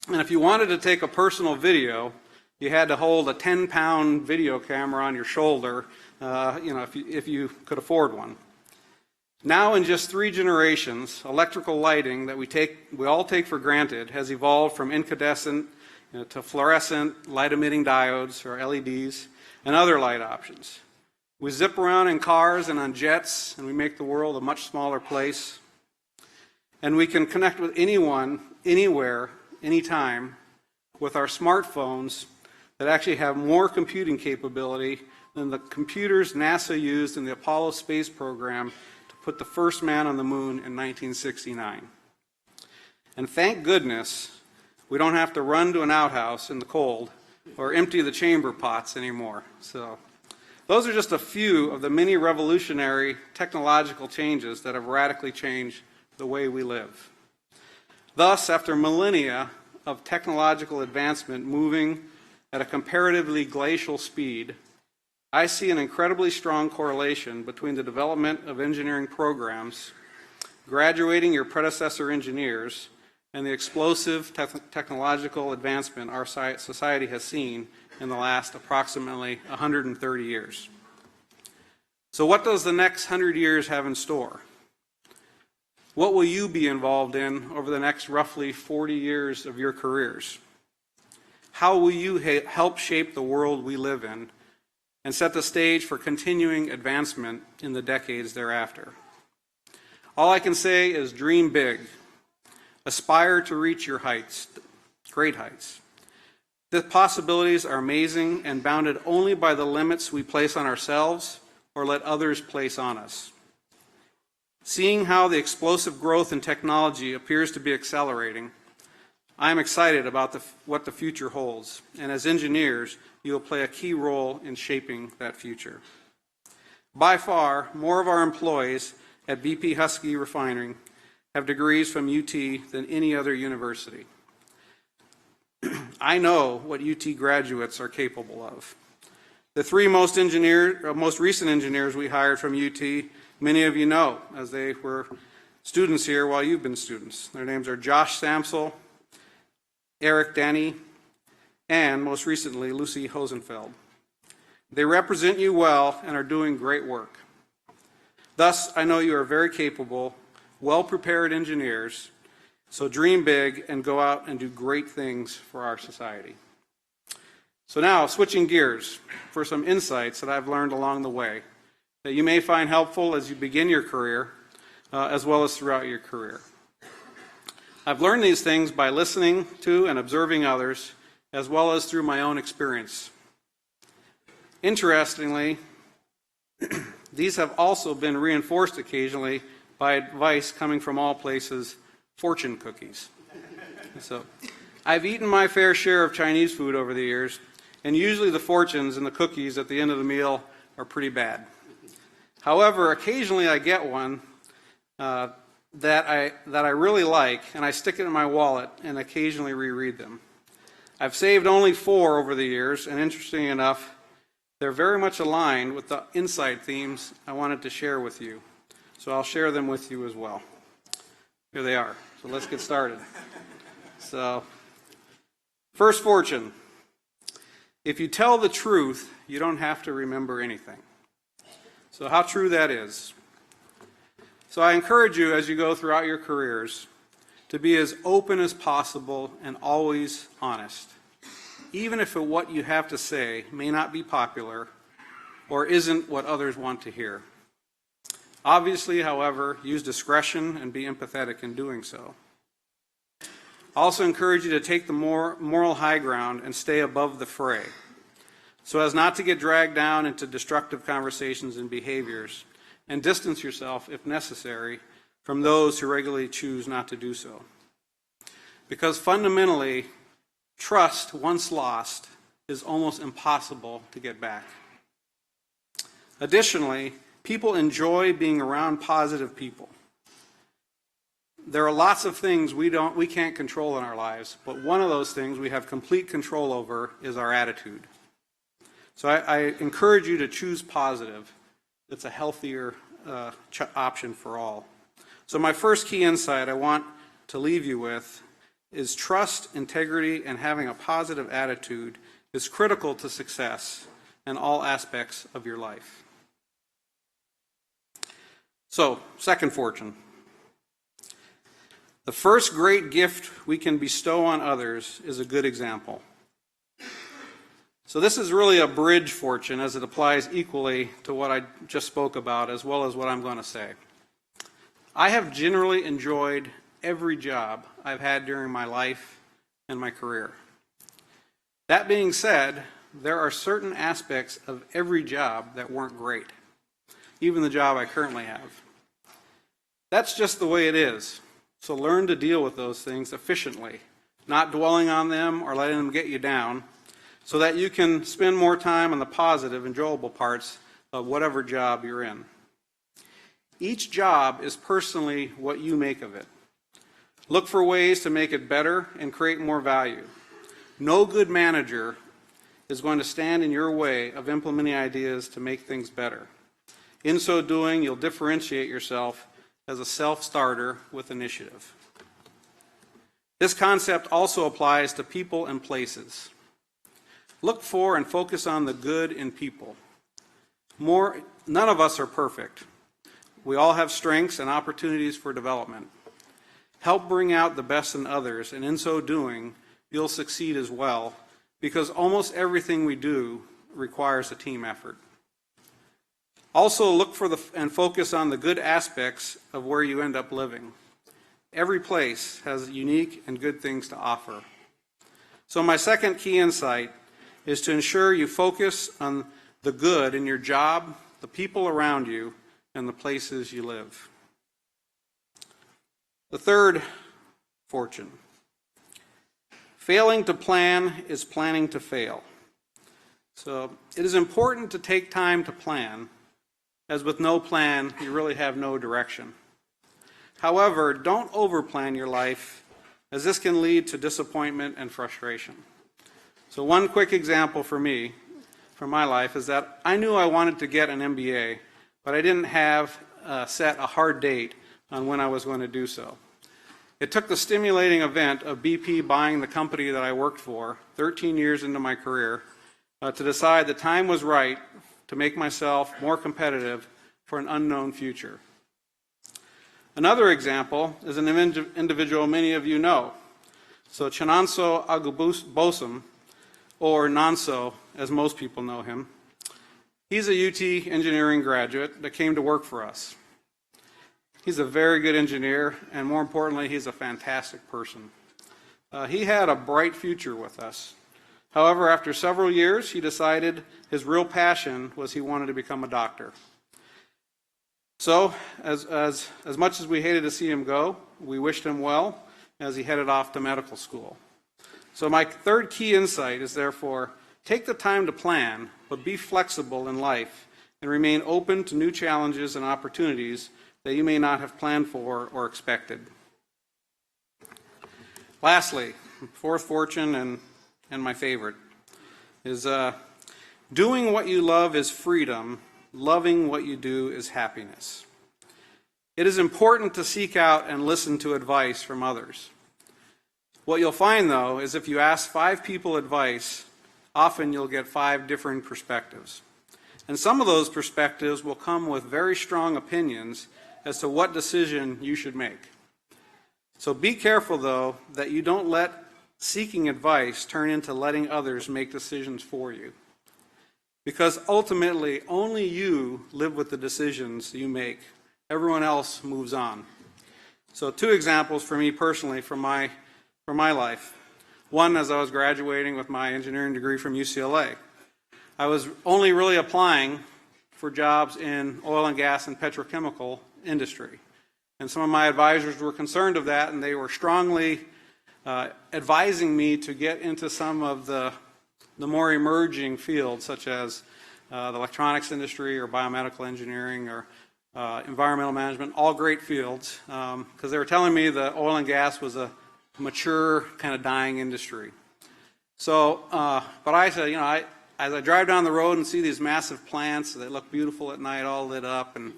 if you wanted to take a personal video, you had to hold a 10-pound video camera on your shoulder, if you could afford one. Now, in just 3 generations, electrical lighting that we all take for granted has evolved from incandescent to fluorescent light-emitting diodes, or LEDs, and other light options. We zip around in cars and on jets, and we make the world a much smaller place. And we can connect with anyone, anywhere, anytime, with our smartphones that actually have more computing capability than the computers NASA used in the Apollo space program to put the first man on the moon in 1969. And thank goodness we don't have to run to an outhouse in the cold or empty the chamber pots anymore. So those are just a few of the many revolutionary technological changes that have radically changed the way we live. Thus, after millennia of technological advancement moving at a comparatively glacial speed, I see an incredibly strong correlation between the development of engineering programs, graduating your predecessor engineers, and the explosive technological advancement our society has seen in the last approximately 130 years. So what does the next 100 years have in store? What will you be involved in over the next roughly 40 years of your careers? How will you help shape the world we live in and set the stage for continuing advancement in the decades thereafter? All I can say is dream big. Aspire to reach your heights, great heights. The possibilities are amazing and bounded only by the limits we place on ourselves or let others place on us. Seeing how the explosive growth in technology appears to be accelerating, I am excited about what the future holds, and as engineers, you will play a key role in shaping that future. By far, more of our employees at BP Husky Refining have degrees from UT than any other university. I know what UT graduates are capable of. The three most recent engineers we hired from UT, many of you know, as they were students here while you've been students. Their names are Josh Samsel, Eric Denny, and most recently, Lucy Hosenfeld. They represent you well and are doing great work. Thus, I know you are very capable, well-prepared engineers, so dream big and go out and do great things for our society. So now, switching gears for some insights that I've learned along the way that you may find helpful as you begin your career, as well as throughout your career. I've learned these things by listening to and observing others, as well as through my own experience. Interestingly, these have also been reinforced occasionally by advice coming from all places, fortune cookies. So, I've eaten my fair share of Chinese food over the years, and usually the fortunes and the cookies at the end of the meal are pretty bad. However, occasionally I get one that I really like, and I stick it in my wallet and occasionally reread them. I've saved only 4 over the years, and interesting enough, they're very much aligned with the insight themes I wanted to share with you. So I'll share them with you as well. Here they are. So let's get started. So, first fortune. If you tell the truth, you don't have to remember anything. So how true that is. So I encourage you as you go throughout your careers to be as open as possible and always honest, even if what you have to say may not be popular or isn't what others want to hear. Obviously, however, use discretion and be empathetic in doing so. I also encourage you to take the moral high ground and stay above the fray, so as not to get dragged down into destructive conversations and behaviors, and distance yourself, if necessary, from those who regularly choose not to do so. Because fundamentally, trust, once lost, is almost impossible to get back. Additionally, people enjoy being around positive people. There are lots of things we can't control in our lives, but one of those things we have complete control over is our attitude. So I encourage you to choose positive. It's a healthier option for all. So my first key insight I want to leave you with is trust, integrity, and having a positive attitude is critical to success in all aspects of your life. So, second fortune. The first great gift we can bestow on others is a good example. So this is really a bridge fortune as it applies equally to what I just spoke about as well as what I'm going to say. I have generally enjoyed every job I've had during my life and my career. That being said, there are certain aspects of every job that weren't great, even the job I currently have. That's just the way it is. So learn to deal with those things efficiently, not dwelling on them or letting them get you down, so that you can spend more time on the positive, enjoyable parts of whatever job you're in. Each job is personally what you make of it. Look for ways to make it better and create more value. No good manager is going to stand in your way of implementing ideas to make things better. In so doing, you'll differentiate yourself as a self-starter with initiative. This concept also applies to people and places. Look for and focus on the good in people. None of us are perfect. We all have strengths and opportunities for development. Help bring out the best in others, and in so doing, you'll succeed as well, because almost everything we do requires a team effort. Also, look for and focus on the good aspects of where you end up living. Every place has unique and good things to offer. So my second key insight is to ensure you focus on the good in your job, the people around you, and the places you live. The third fortune. Failing to plan is planning to fail. So it is important to take time to plan, as with no plan, you really have no direction. However, don't overplan your life, as this can lead to disappointment and frustration. So one quick example for me, from my life, is that I knew I wanted to get an MBA, but I didn't have set a hard date on when I was going to do so. It took the stimulating event of BP buying the company that I worked for 13 years into my career to decide the time was right to make myself more competitive for an unknown future. Another example is an individual many of you know. So Chinonso Agbosom, or Nonso, as most people know him. He's a UT engineering graduate that came to work for us. He's a very good engineer, and more importantly, he's a fantastic person. He had a bright future with us. However, after several years, he decided his real passion was he wanted to become a doctor. So, as much as we hated to see him go, we wished him well as he headed off to medical school. So my third key insight is therefore, take the time to plan, but be flexible in life and remain open to new challenges and opportunities that you may not have planned for or expected. Lastly, fourth fortune and my favorite is doing what you love is freedom, loving what you do is happiness. It is important to seek out and listen to advice from others. What you'll find, though, is if you ask 5 people advice, often you'll get 5 different perspectives. And some of those perspectives will come with very strong opinions as to what decision you should make. So be careful, though, that you don't let seeking advice turn into letting others make decisions for you. Because ultimately, only you live with the decisions you make. Everyone else moves on. So 2 examples for me personally from my life. One, as I was graduating with my engineering degree from UCLA. I was only really applying for jobs in oil and gas and petrochemical industry. And some of my advisors were concerned of that, and they were strongly advising me to get into some of the more emerging fields, such as the electronics industry or biomedical engineering or environmental management, all great fields, because they were telling me that oil and gas was a mature, kind of dying industry. So, but I said, as I drive down the road and see these massive plants that look beautiful at night, all lit up, and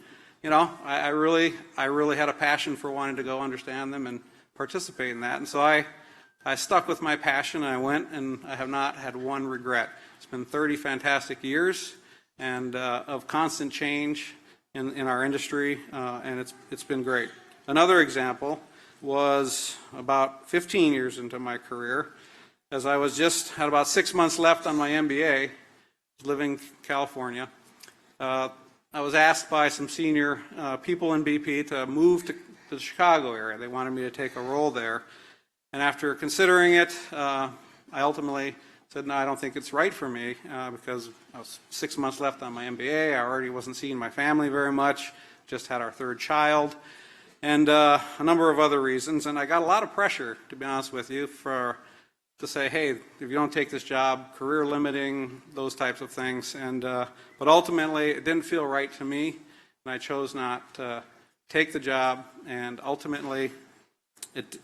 I really had a passion for wanting to go understand them and participate in that. And so I stuck with my passion, and I went, and I have not had one regret. It's been 30 fantastic years and of constant change in our industry, and it's been great. Another example was about 15 years into my career, as I was had about 6 months left on my MBA, living in California. I was asked by some senior people in BP to move to the Chicago area. They wanted me to take a role there. And after considering it, I ultimately said, no, I don't think it's right for me because I was 6 months left on my MBA. I already wasn't seeing my family very much, just had our 3rd child, and a number of other reasons. And I got a lot of pressure, to be honest with you, to say, hey, if you don't take this job, career limiting, those types of things. And but ultimately, it didn't feel right to me, and I chose not to take the job. And ultimately,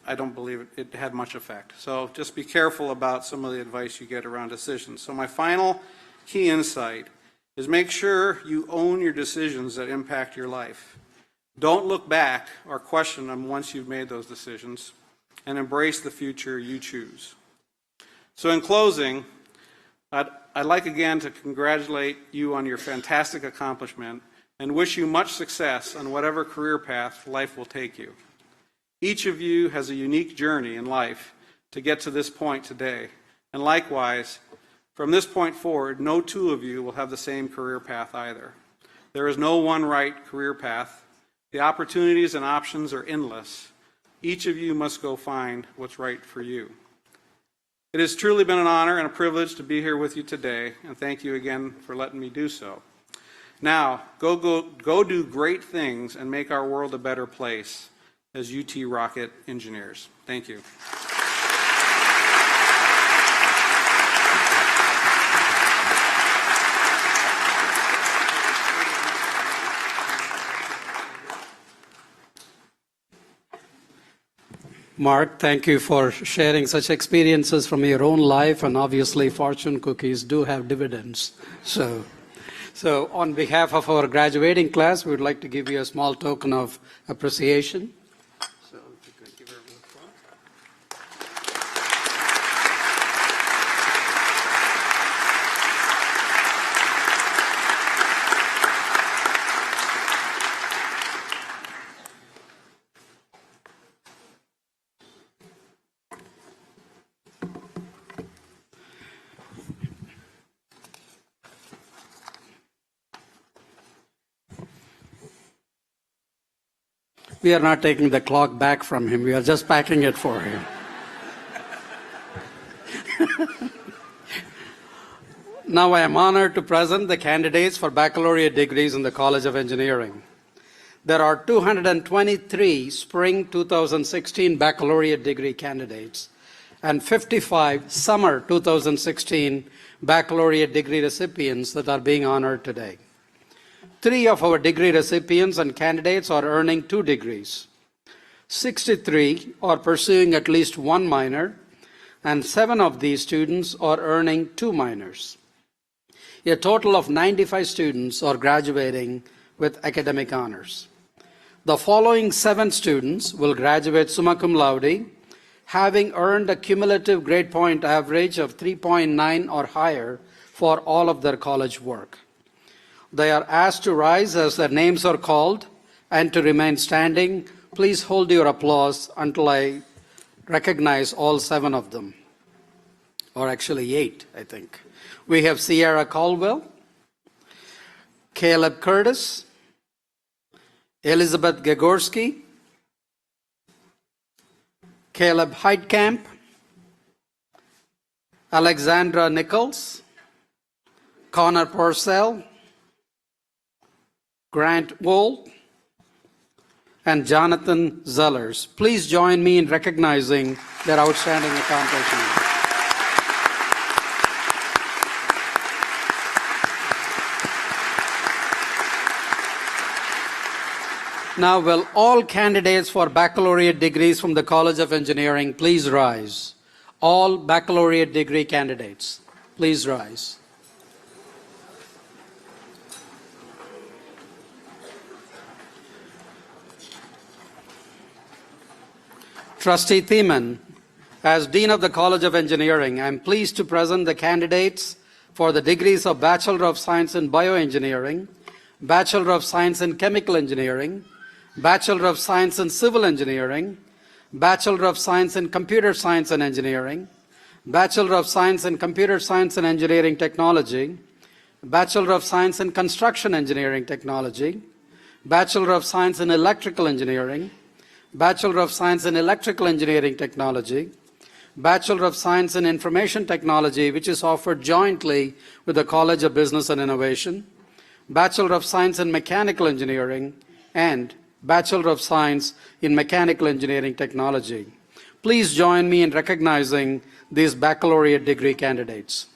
I don't believe it had much effect. So just be careful about some of the advice you get around decisions. So my final key insight is make sure you own your decisions that impact your life. Don't look back or question them once you've made those decisions, and embrace the future you choose. So in closing, I'd like again to congratulate you on your fantastic accomplishment and wish you much success on whatever career path life will take you. Each of you has a unique journey in life to get to this point today. And likewise, from this point forward, no 2 of you will have the same career path either. There is no one right career path. The opportunities and options are endless. Each of you must go find what's right for you. It has truly been an honor and a privilege to be here with you today, and thank you again for letting me do so. Now, go do great things and make our world a better place. as UT rocket engineers. Thank you. Mark, thank you for sharing such experiences from your own life, and obviously fortune cookies do have dividends. So on behalf of our graduating class, we would like to give you a small token of appreciation. So if you could give her a applause. We are not taking the clock back from him. We are just packing it for him. Now I am honored to present the candidates for baccalaureate degrees in the College of Engineering. There are 223 spring 2016 baccalaureate degree candidates and 55 summer 2016 baccalaureate degree recipients that are being honored today. 3 of our degree recipients and candidates are earning 2 degrees. 63 are pursuing at least 1 minor, and 7 of these students are earning 2 minors. A total of 95 students are graduating with academic honors. The following 7 students will graduate summa cum laude, having earned a cumulative grade point average of 3.9 or higher for all of their college work. They are asked to rise as their names are called and to remain standing. Please hold your applause until I recognize all 7 of them, or actually 8, I think. We have Sierra Caldwell, Caleb Curtis, Elizabeth Gagorski, Caleb Heitkamp, Alexandra Nichols, Connor Purcell, Grant Wool, and Jonathan Zellers. Please join me in recognizing their outstanding accomplishments. Now, will all candidates for baccalaureate degrees from the College of Engineering please rise? All baccalaureate degree candidates, please rise. Trustee Thiemann, as Dean of the College of Engineering, I am pleased to present the candidates for the degrees of Bachelor of Science in Bioengineering, Bachelor of Science in Chemical Engineering, Bachelor of Science in Civil Engineering, Bachelor of Science in Computer Science and Engineering, Bachelor of Science in Computer Science and Engineering Technology, Bachelor of Science in Construction Engineering Technology, Bachelor of Science in Electrical Engineering, Bachelor of Science in Electrical Engineering Technology, Bachelor of Science in Information Technology, which is offered jointly with the College of Business and Innovation, Bachelor of Science in Mechanical Engineering, and Bachelor of Science in Mechanical Engineering Technology. Please join me in recognizing these baccalaureate degree candidates.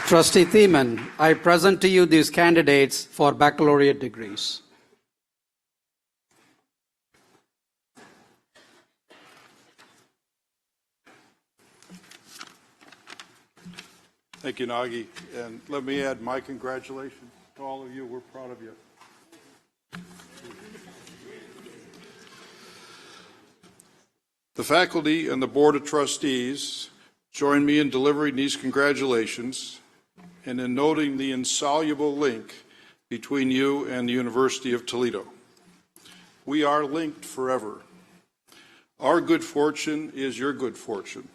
Trustee Thiemann, I present to you these candidates for baccalaureate degrees. Thank you, Nagi. And let me add my congratulations to all of you. We're proud of you. The faculty and the Board of Trustees join me in delivering these congratulations and in noting the insoluble link between you and the University of Toledo. We are linked forever. Our good fortune is your good fortune,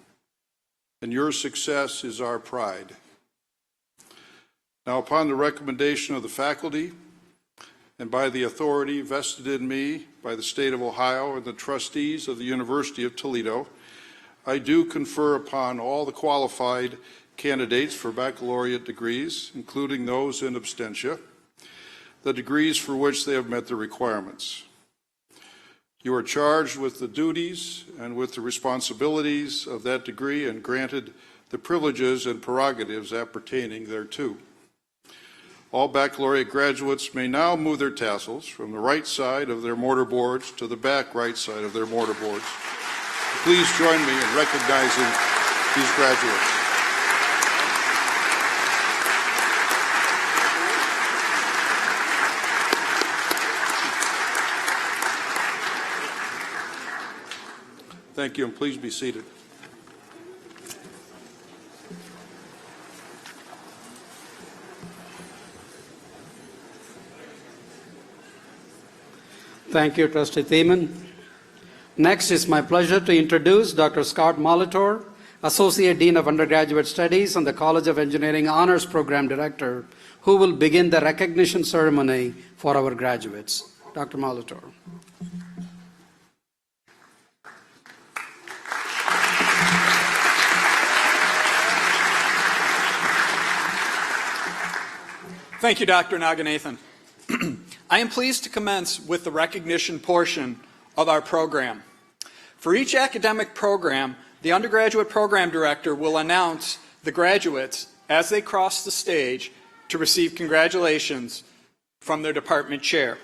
and your success is our pride. Now, upon the recommendation of the faculty and by the authority vested in me by the state of Ohio and the trustees of the University of Toledo, I do confer upon all the qualified candidates for baccalaureate degrees, including those in absentia, the degrees for which they have met the requirements. You are charged with the duties and with the responsibilities of that degree and granted the privileges and prerogatives appertaining thereto. All baccalaureate graduates may now move their tassels from the right side of their mortarboards to the back right side of their mortarboards. Please join me in recognizing these graduates. Thank you, and please be seated. Thank you, Trustee Thiemann. Next, it's my pleasure to introduce Dr. Scott Molitor, Associate Dean of Undergraduate Studies and the College of Engineering Honors Program Director, who will begin the recognition ceremony for our graduates. Dr. Molitor. Thank you, Dr. Naganathan. I am pleased to commence with the recognition portion of our program. For each academic program, the undergraduate program director will announce the graduates as they cross the stage to receive congratulations from their department chair.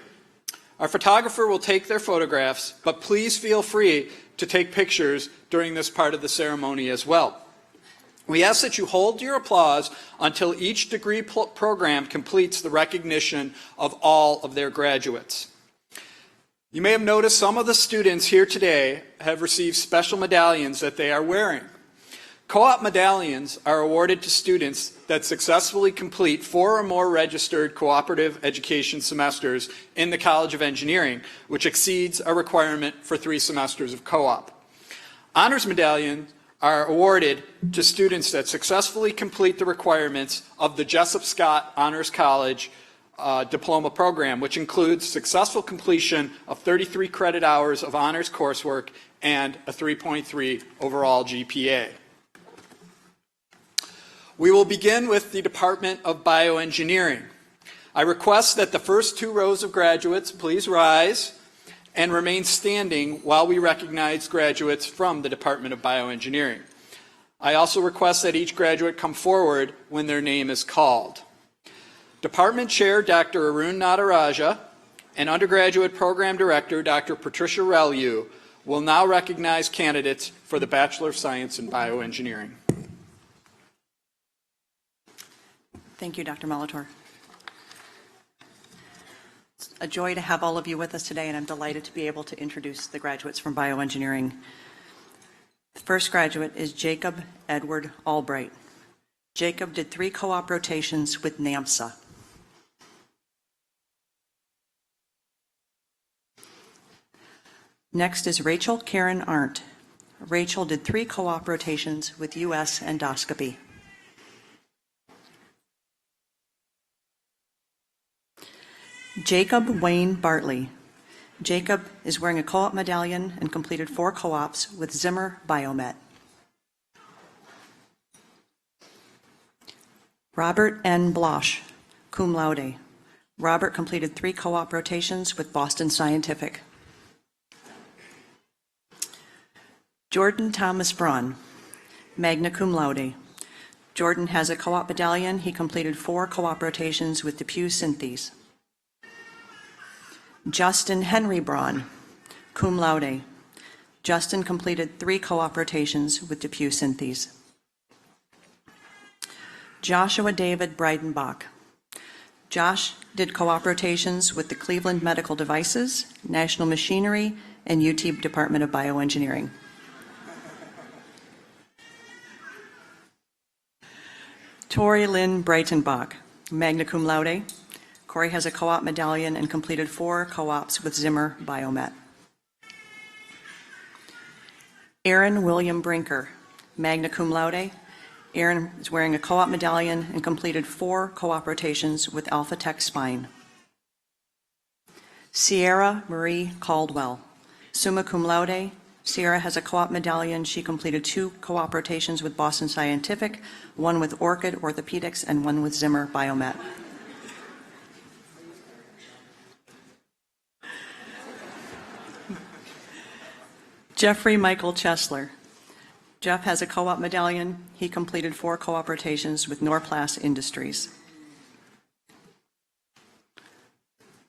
Our photographer will take their photographs, but please feel free to take pictures during this part of the ceremony as well. We ask that you hold your applause until each degree program completes the recognition of all of their graduates. You may have noticed some of the students here today have received special medallions that they are wearing. Co-op medallions are awarded to students that successfully complete 4 or more registered cooperative education semesters in the College of Engineering, which exceeds a requirement for 3 semesters of co-op. Honors medallions are awarded to students that successfully complete the requirements of the Jessup Scott Honors College diploma program, which includes successful completion of 33 credit hours of honors coursework and a 3.3 overall GPA. We will begin with the Department of Bioengineering. I request that the first 2 rows of graduates please rise and remain standing while we recognize graduates from the Department of Bioengineering. I also request that each graduate come forward when their name is called. Department Chair Dr. Arun Nataraja and Undergraduate Program Director Dr. Patricia Reliu will now recognize candidates for the Bachelor of Science in Bioengineering. Thank you, Dr. Molitor. It's a joy to have all of you with us today, and I'm delighted to be able to introduce the graduates from bioengineering. The first graduate is Jacob Edward Albright. Jacob did 3 co-op rotations with NAMSA. Next is Rachel Karen Arndt. Rachel did 3 co-op rotations with US Endoscopy. Jacob Wayne Bartley. Jacob is wearing a co-op medallion and completed 4 co-ops with Zimmer Biomet. Robert N. Blosch, cum laude. Robert completed 3 co-op rotations with Boston Scientific. Jordan Thomas Braun, magna cum laude. Jordan has a co-op medallion. He completed 4 co-op rotations with DePuy Synthes. Justin Henry Braun, cum laude. Justin completed 3 co-op rotations with DePuy Synthes. Joshua David Breidenbach. Josh did co-op rotations with the Cleveland Medical Devices, National Machinery, and UT Department of Bioengineering. Tori Lynn Breitenbach, magna cum laude. Corey has a co-op medallion and completed 4 co-ops with Zimmer Biomet. Aaron William Brinker, magna cum laude. Aaron is wearing a co-op medallion and completed 4 co-op rotations with Alpha Tech Spine. Sierra Marie Caldwell, summa cum laude. Sierra has a co-op medallion. She completed 2 co-operations with Boston Scientific, one with Orchid Orthopedics and one with Zimmer Biomet. Jeffrey Michael Chesler. Jeff has a co-op medallion. He completed 4 co-operations with Norplast Industries.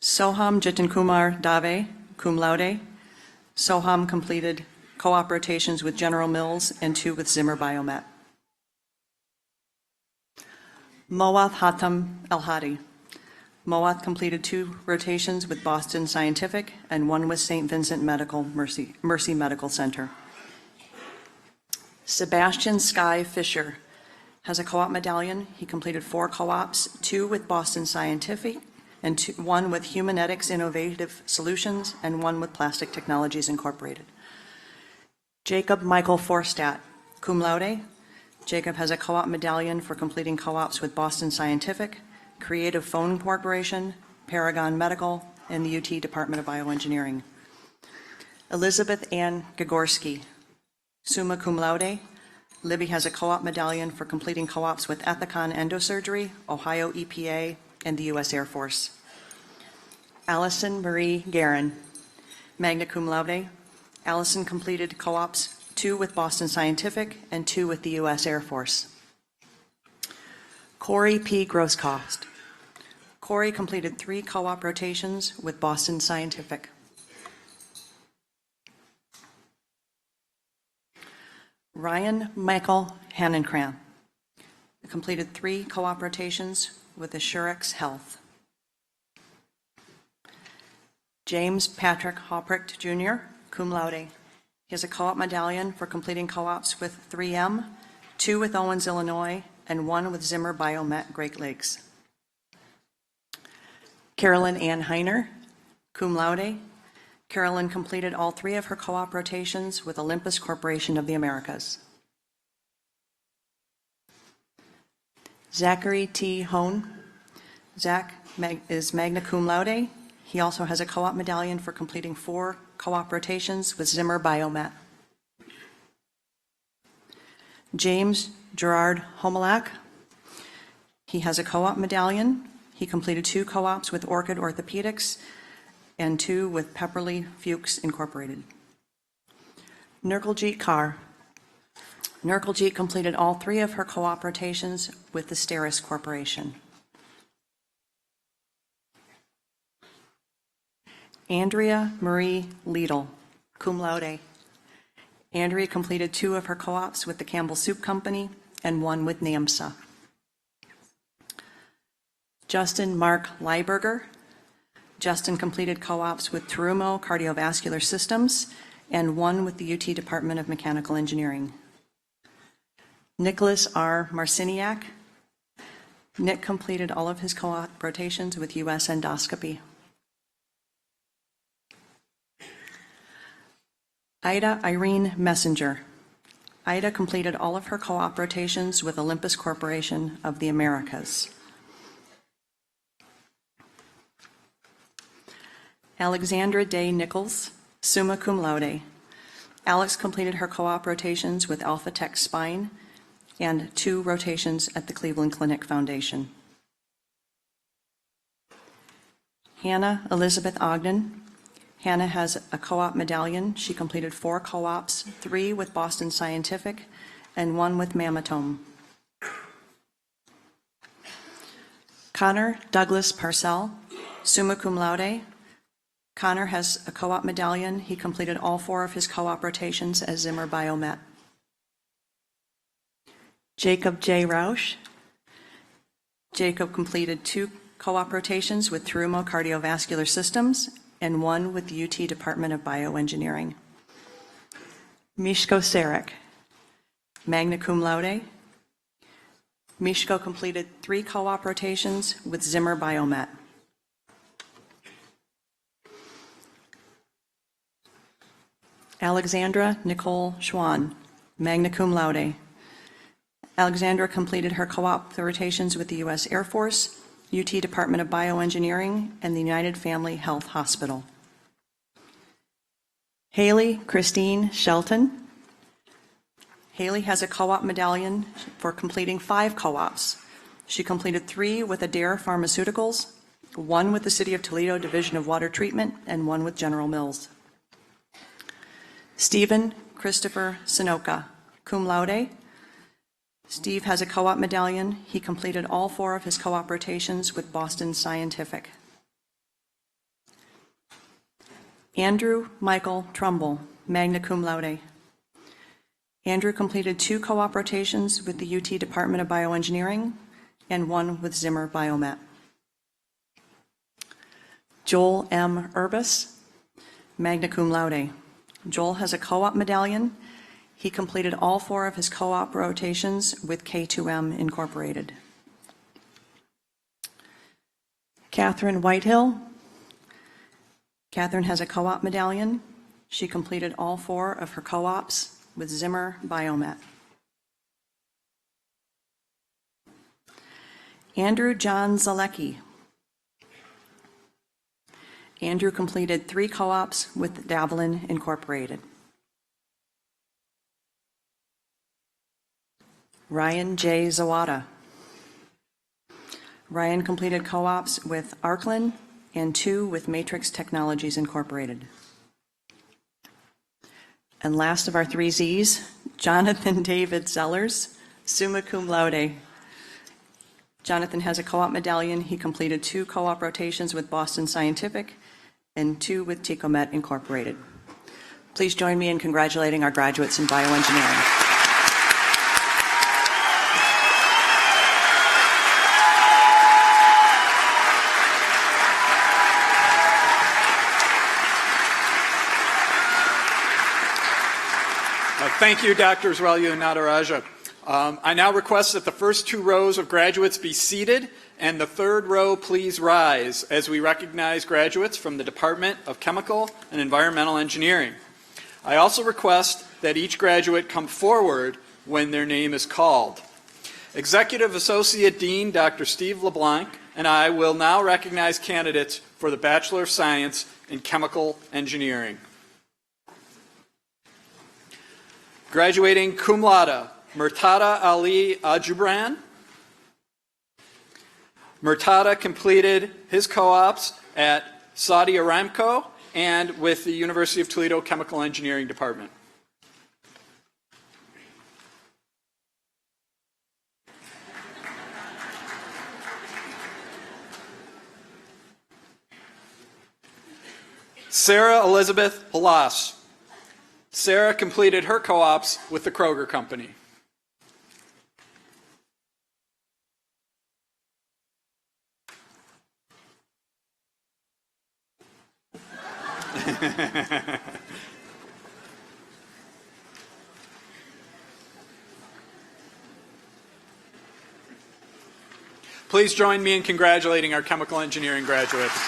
Soham Jitankumar Dave, cum laude. Soham completed co-operations with General Mills and 2 with Zimmer Biomet. Moath Hatam El-Hadi. Moath completed 2 rotations with Boston Scientific and 1 with St. Vincent Medical Mercy Medical Center. Sebastian Sky Fisher has a co-op medallion. He completed 4 co-ops, 2 with Boston Scientific and 1 with Humanetics Innovative Solutions and 1 with Plastic Technologies Incorporated. Jacob Michael Forstat, cum laude. Jacob has a co-op medallion for completing co-ops with Boston Scientific, Creative Phone Corporation, Paragon Medical, and the UT Department of Bioengineering. Elizabeth Ann Gagorski, summa cum laude. Libby has a co-op medallion for completing co-ops with Ethicon Endosurgery, Ohio EPA, and the U.S. Air Force. Allison Marie Guerin, magna cum laude. Allison completed co-ops 2 with Boston Scientific and 2 with the U.S. Air Force. Corey P. Grosskost. Corey completed 3 co-op rotations with Boston Scientific. Ryan Michael Hannenkran completed 3 co-op rotations with Assurex Health. James Patrick Hopprecht Jr., cum laude. He has a co-op medallion for completing co-ops with 3M, 2 with Owens, Illinois, and 1 with Zimmer Biomet Great Lakes. Carolyn Ann Heiner, cum laude. Carolyn completed all 3 of her co-op rotations with Olympus Corporation of the Americas. Zachary T. Hone. Zach is magna cum laude. He also has a co-op medallion for completing 4 co-op rotations with Zimmer Biomet. James Gerard Homelak. He has a co-op medallion. He completed 2 co-ops with Orchid Orthopedics and 2 with Pepperly Fuchs Incorporated. Nurkaljit Kaur. Nurkaljit completed all 3 of her co-op rotations with the Steris Corporation. Andrea Marie Liedl, cum laude. Andrea completed 2 of her co-ops with the Campbell Soup Company and 1 with NAMSA. Justin Mark Leiberger. Justin completed co-ops with Terumo Cardiovascular Systems and 1 with the UT Department of Mechanical Engineering. Nicholas R. Marciniak. Nick completed all of his co-op rotations with US Endoscopy. Ida Irene Messenger. Ida completed all of her co-op rotations with Olympus Corporation of the Americas. Alexandra Day Nichols, summa cum laude. Alex completed her co-op rotations with Alpha Tech Spine and 2 rotations at the Cleveland Clinic Foundation. Hannah Elizabeth Ogden. Hannah has a co-op medallion. She completed 4 co-ops, 3 with Boston Scientific and 1 with Mammotome. Connor Douglas Parcell, summa cum laude. Connor has a co-op medallion. He completed all 4 of his co-op rotations as Zimmer Biomet. Jacob J. Rausch. Jacob completed 2 co-op rotations with Terumo Cardiovascular Systems and 1 with the UT Department of Bioengineering. Mishko Sarek, magna cum laude. Mishko completed 3 co-op rotations with Zimmer Biomet. Alexandra Nicole Schwann, magna cum laude. Alexandra completed her co-op rotations with the U.S. Air Force, UT Department of Bioengineering, and the United Family Health Hospital. Haley Christine Shelton. Haley has a co-op medallion for completing 5 co-ops. She completed 3 with Adair Pharmaceuticals, 1 with the City of Toledo Division of Water Treatment, and 1 with General Mills. Stephen Christopher Sinoka, cum laude. Steve has a co-op medallion. He completed all 4 of his co-op rotations with Boston Scientific. Andrew Michael Trumbull, magna cum laude. Andrew completed 2 co-op rotations with the UT Department of Bioengineering and 1 with Zimmer Biomet. Joel M. Urbis, magna cum laude. Joel has a co-op medallion. He completed all 4 of his co-op rotations with K2M Incorporated. Catherine Whitehill. Catherine has a co-op medallion. She completed all 4 of her co-ops with Zimmer Biomet. Andrew John Zalecki. Andrew completed 3 co-ops with Davelin Incorporated. Ryan J. Zawada. Ryan completed co-ops with Arklin and 2 with Matrix Technologies Incorporated. And last of our 3 Zs, Jonathan David Zellers, summa cum laude. Jonathan has a co-op medallion. He completed 2 co-op rotations with Boston Scientific and 2 with Tecomet Incorporated. Please join me in congratulating our graduates in bioengineering. Thank you, Dr. Israelu Nadaraja. I now request that the first 2 rows of graduates be seated and the 3rd row please rise as we recognize graduates from the Department of Chemical and Environmental Engineering. I also request that each graduate come forward when their name is called. Executive Associate Dean Dr. Steve LeBlanc and I will now recognize candidates for the Bachelor of Science in Chemical Engineering. Graduating cum laude, Murtada Ali Ajubran. Murtada completed his co-ops at Saudi Aramco and with the University of Toledo Chemical Engineering Department. Sarah Elizabeth Halas. Sarah completed her co-ops with the Kroger Company. Please join me in congratulating our chemical engineering graduates.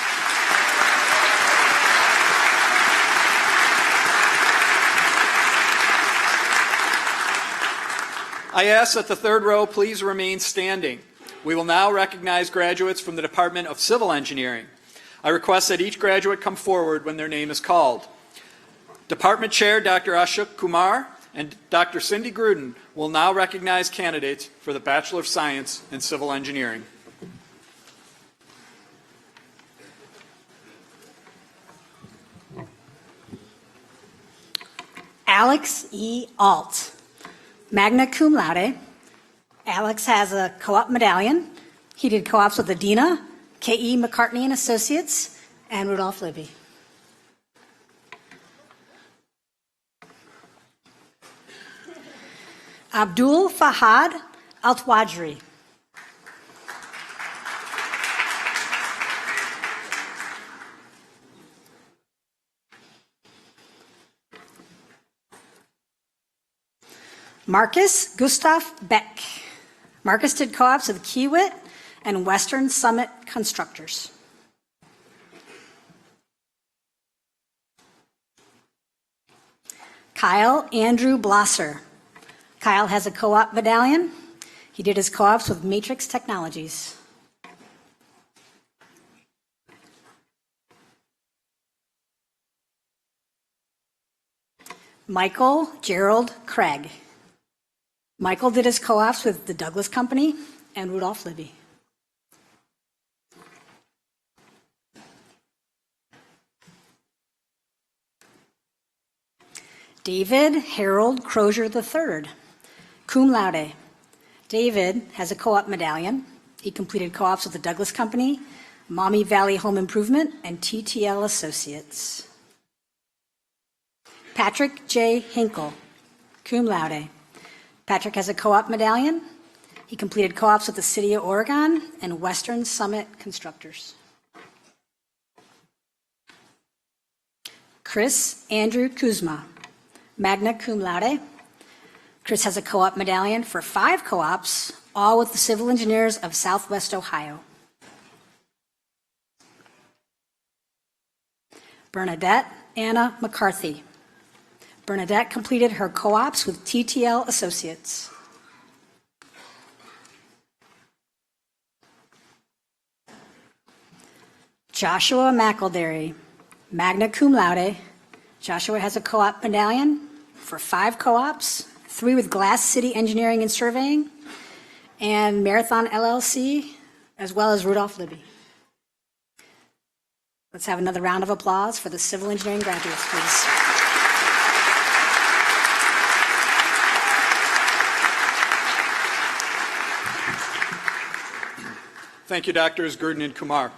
I ask that the 3rd row please remain standing. We will now recognize graduates from the Department of Civil Engineering. I request that each graduate come forward when their name is called. Department Chair Dr. Ashok Kumar and Dr. Cindy Gruden will now recognize candidates for the Bachelor of Science in Civil Engineering. Alex E. Alt, magna cum laude. Alex has a co-op medallion. He did co-ops with Adina, K.E. McCartney and Associates, and Rudolph Libby. Abdul Fahad Altwajri. Marcus Gustav Beck. Marcus did co-ops with Kiewit and Western Summit Constructors. Kyle Andrew Blosser. Kyle has a co-op medallion. He did his co-ops with Matrix Technologies. Michael Gerald Craig. Michael did his co-ops with the Douglas Company and Rudolph Libby. David Harold Crozier III, cum laude. David has a co-op medallion. He completed co-ops with the Douglas Company, Maumee Valley Home Improvement, and TTL Associates. Patrick J. Hinkle, cum laude. Patrick has a co-op medallion. He completed co-ops with the City of Oregon and Western Summit Constructors. Chris Andrew Kuzma, magna cum laude. Chris has a co-op medallion for 5 co-ops, all with the Civil Engineers of Southwest Ohio. Bernadette Anna McCarthy. Bernadette completed her co-ops with TTL Associates. Joshua McElderry, magna cum laude. Joshua has a co-op medallion for 5 co-ops, 3 with Glass City Engineering and Surveying, and Marathon LLC, as well as Rudolph Libby. Let's have another round of applause for the civil engineering graduates, please. Thank you, Drs. Gurdon and Kumar.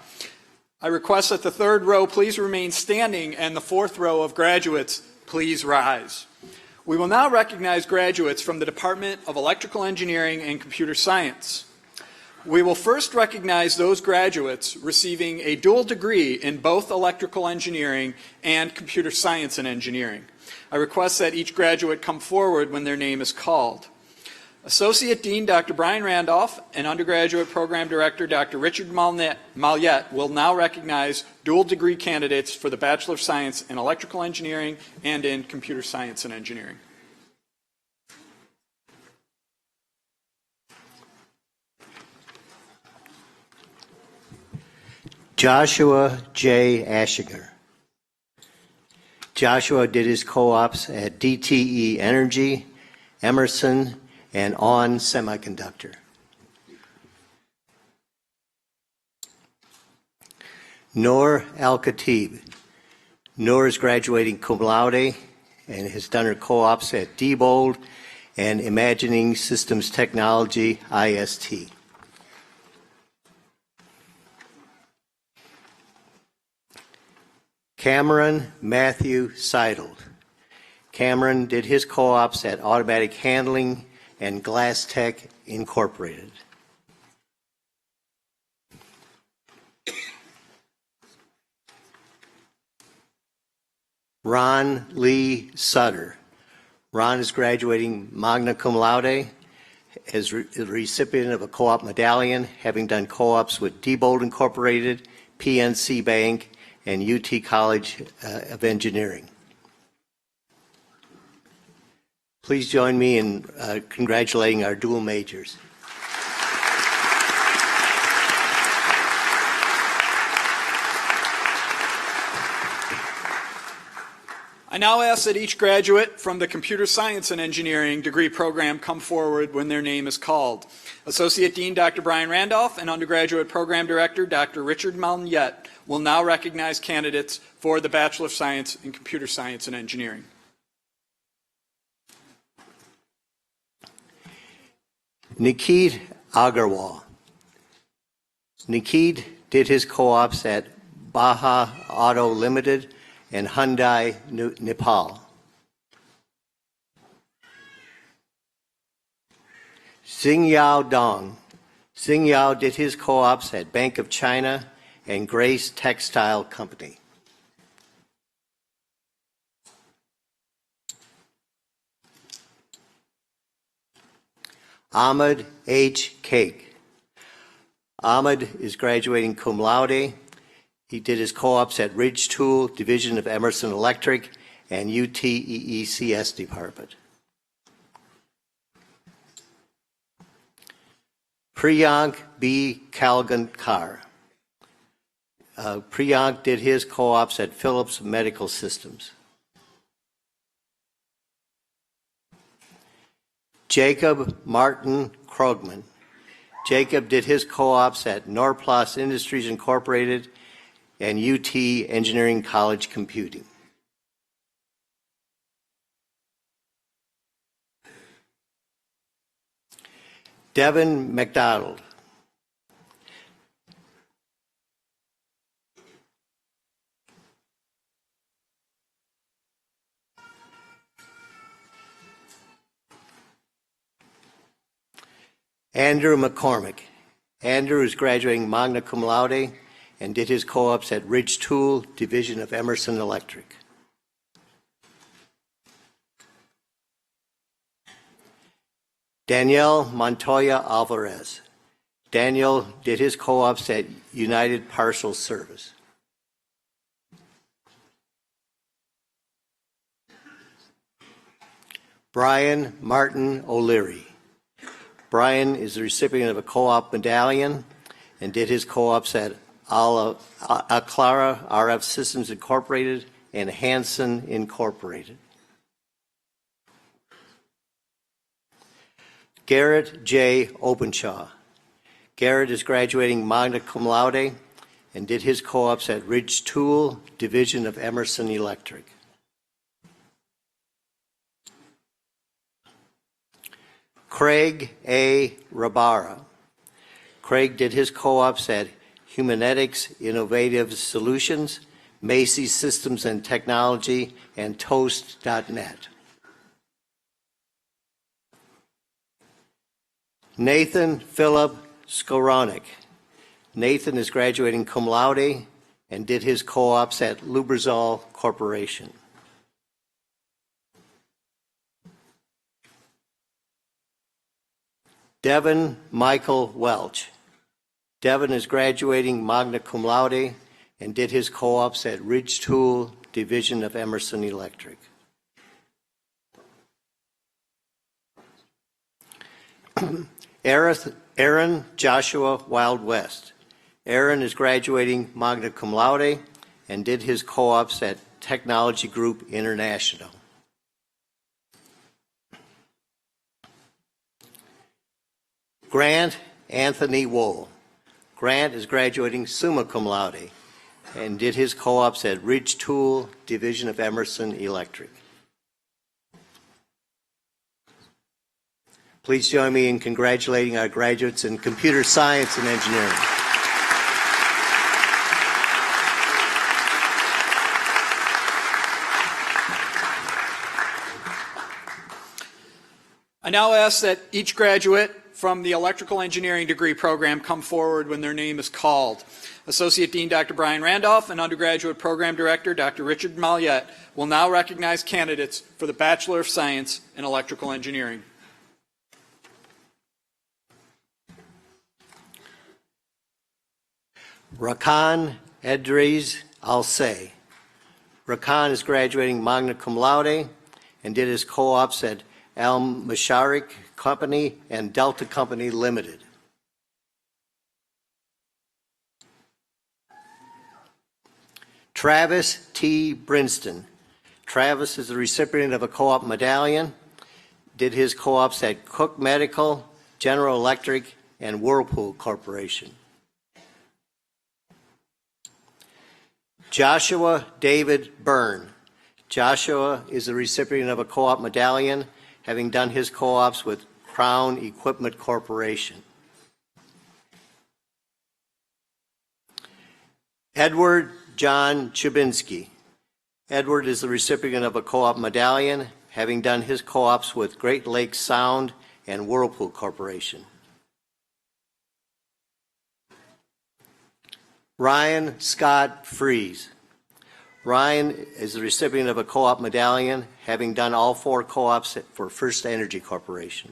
I request that the 3rd row please remain standing and the 4th row of graduates please rise. We will now recognize graduates from the Department of Electrical Engineering and Computer Science. We will first recognize those graduates receiving a dual degree in both electrical engineering and computer science and engineering. I request that each graduate come forward when their name is called. Associate Dean Dr. Brian Randolph and Undergraduate Program Director Dr. Richard Malyette will now recognize dual degree candidates for the Bachelor of Science in Electrical Engineering and in Computer Science and Engineering. Joshua J. Ashiger. Joshua did his co-ops at DTE Energy, Emerson, and ON Semiconductor. Noor Al-Khatib. Noor is graduating cum laude and has done her co-ops at Diebold and Imagining Systems Technology, IST. Cameron Matthew Seidel. Cameron did his co-ops at Automatic Handling and Glass Tech Incorporated. Ron Lee Sutter. Ron is graduating magna cum laude, as the recipient of a co-op medallion, having done co-ops with Diebold Incorporated, PNC Bank, and UT College of Engineering. Please join me in congratulating our dual majors. I now ask that each graduate from the Computer Science and Engineering degree program come forward when their name is called. Associate Dean Dr. Brian Randolph and Undergraduate Program Director Dr. Richard Malyette will now recognize candidates for the Bachelor of Science in Computer Science and Engineering. Nikit Agarwal. Nikit did his co-ops at Baha Auto Limited and Hyundai Nepal. Xingyao Dong. Xingyao did his co-ops at Bank of China and Grace Textile Company. Ahmed H. Cake. Ahmed is graduating cum laude. He did his co-ops at Ridge Tool, Division of Emerson Electric, and UTEECS Department. Priyank B. Kalgankar. Priyank did his co-ops at Philips Medical Systems. Jacob Martin Krogman. Jacob did his co-ops at Norplus Industries Incorporated and UT Engineering College Computing. Devin McDonald. Andrew McCormick. Andrew is graduating magna cum laude and did his co-ops at Ridge Tool, Division of Emerson Electric. Danielle Montoya Alvarez. Daniel did his co-ops at United Parcel Service. Brian Martin O'Leary. Brian is the recipient of a co-op medallion and did his co-ops at Aclara RF Systems Incorporated and Hanson Incorporated. Garrett J. Openshaw. Garrett is graduating magna cum laude and did his co-ops at Ridge Tool, Division of Emerson Electric. Craig A. Rabara. Craig did his co-ops at Humanetics Innovative Solutions, Macy Systems and Technology, and Toast.net. Nathan Philip Skowronek. Nathan is graduating cum laude and did his co-ops at Lubrizol Corporation. Devin Michael Welch. Devin is graduating magna cum laude and did his co-ops at Ridge Tool, Division of Emerson Electric. Aaron Joshua Wild West. Aaron is graduating magna cum laude and did his co-ops at Technology Group International. Grant Anthony Wool. Grant is graduating summa cum laude and did his co-ops at Ridge Tool, Division of Emerson Electric. Please join me in congratulating our graduates in computer science and engineering. I now ask that each graduate from the electrical engineering degree program come forward when their name is called. Associate Dean Dr. Brian Randolph and Undergraduate Program Director Dr. Richard Maliette will now recognize candidates for the Bachelor of Science in Electrical Engineering. Rakan Edriz Alsay. Rakan is graduating magna cum laude and did his co-ops at Al-Masharik Company and Delta Company Limited. Travis T. Brinston. Travis is the recipient of a co-op medallion, did his co-ops at Cook Medical, General Electric, and Whirlpool Corporation. Joshua David Byrne. Joshua is the recipient of a co-op medallion, having done his co-ops with Crown Equipment Corporation. Edward John Chubinski. Edward is the recipient of a co-op medallion, having done his co-ops with Great Lakes Sound and Whirlpool Corporation. Ryan Scott Fries. Ryan is the recipient of a co-op medallion, having done all 4 co-ops for First Energy Corporation.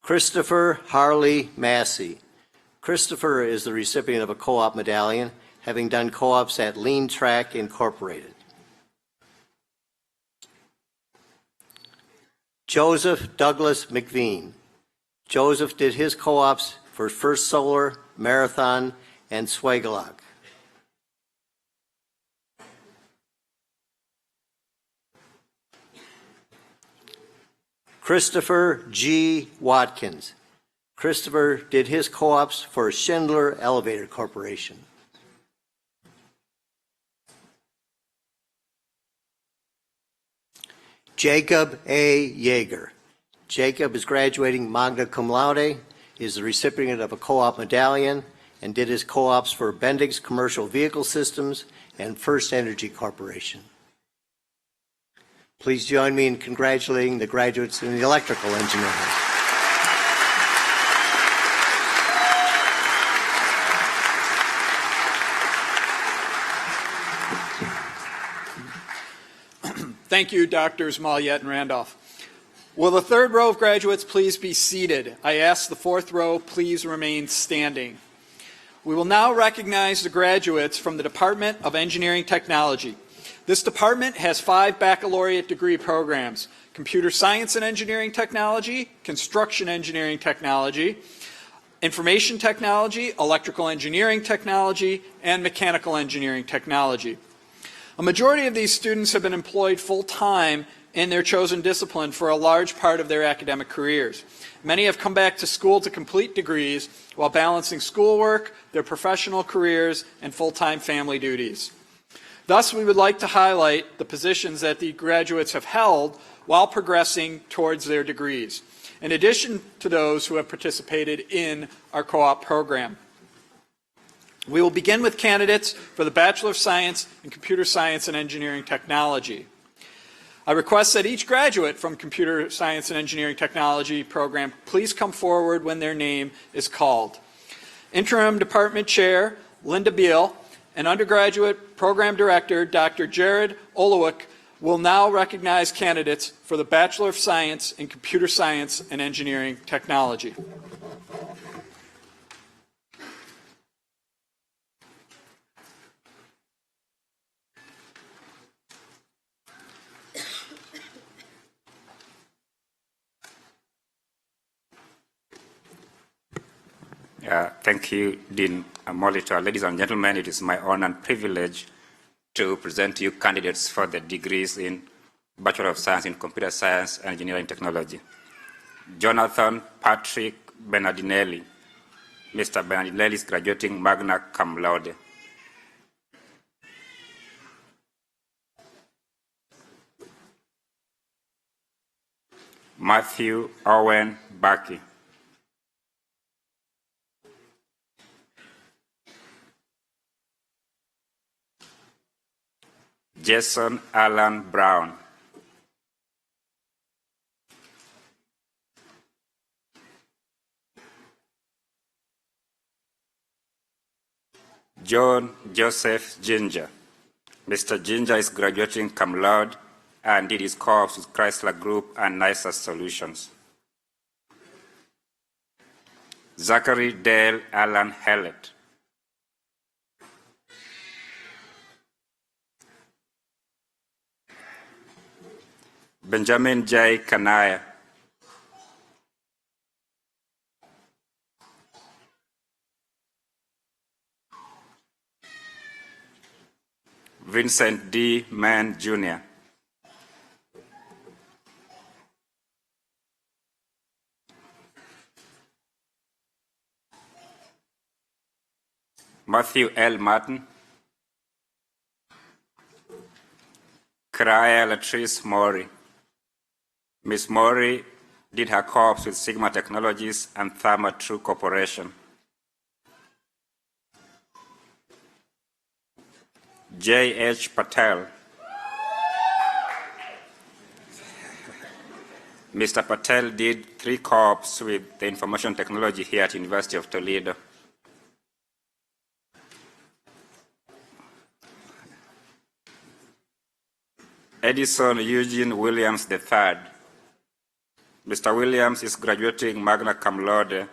Christopher Harley Massey. Christopher is the recipient of a co-op medallion, having done co-ops at Lean Track Incorporated. Joseph Douglas McVean. Joseph did his co-ops for First Solar, Marathon, and Swagelok. Christopher G. Watkins. Christopher did his co-ops for Schindler Elevator Corporation. Jacob A. Yeager. Jacob is graduating magna cum laude, is the recipient of a co-op medallion, and did his co-ops for Bendix Commercial Vehicle Systems and First Energy Corporation. Please join me in congratulating the graduates in the electrical engineering. Thank you, Drs. Maillet and Randolph. Will the third row of graduates please be seated? I ask the fourth row please remain standing. We will now recognize the graduates from the Department of Engineering Technology. This department has 5 baccalaureate degree programs: Computer Science and Engineering Technology, Construction Engineering Technology, Information Technology, Electrical Engineering Technology, and Mechanical Engineering Technology. A majority of these students have been employed full-time in their chosen discipline for a large part of their academic careers. Many have come back to school to complete degrees while balancing schoolwork, their professional careers, and full-time family duties. Thus, we would like to highlight the positions that the graduates have held while progressing towards their degrees, in addition to those who have participated in our co-op program. We will begin with candidates for the Bachelor of Science in Computer Science and Engineering Technology. I request that each graduate from Computer Science and Engineering Technology program please come forward when their name is called. Interim Department Chair Linda Beal and Undergraduate Program Director Dr. Jared Olowick will now recognize candidates for the Bachelor of Science in Computer Science and Engineering Technology. Thank you, Dean Molitor. Ladies and gentlemen, it is my honor and privilege to present to you candidates for the degrees in Bachelor of Science in Computer Science and Engineering Technology. Jonathan Patrick Bernardinelli. Mr. Bernardinelli is graduating magna cum laude. Matthew Owen Bucky. Jason Alan Brown. John Joseph Ginger. Mr. Ginger is graduating cum laude and did his co-ops with Chrysler Group and NISA Solutions. Zachary Dale Allen Hellett. Benjamin J. Kanaya. Vincent D. Mann, Jr. Matthew L. Martin. Kraya Latrice Mori. Ms. Mori did her co-ops with Sigma Technologies and Therma True Corporation. J. H. Patel. Mr. Patel did 3 co-ops with the information technology here at University of Toledo. Edison Eugene Williams III. Mr. Williams is graduating magna cum laude,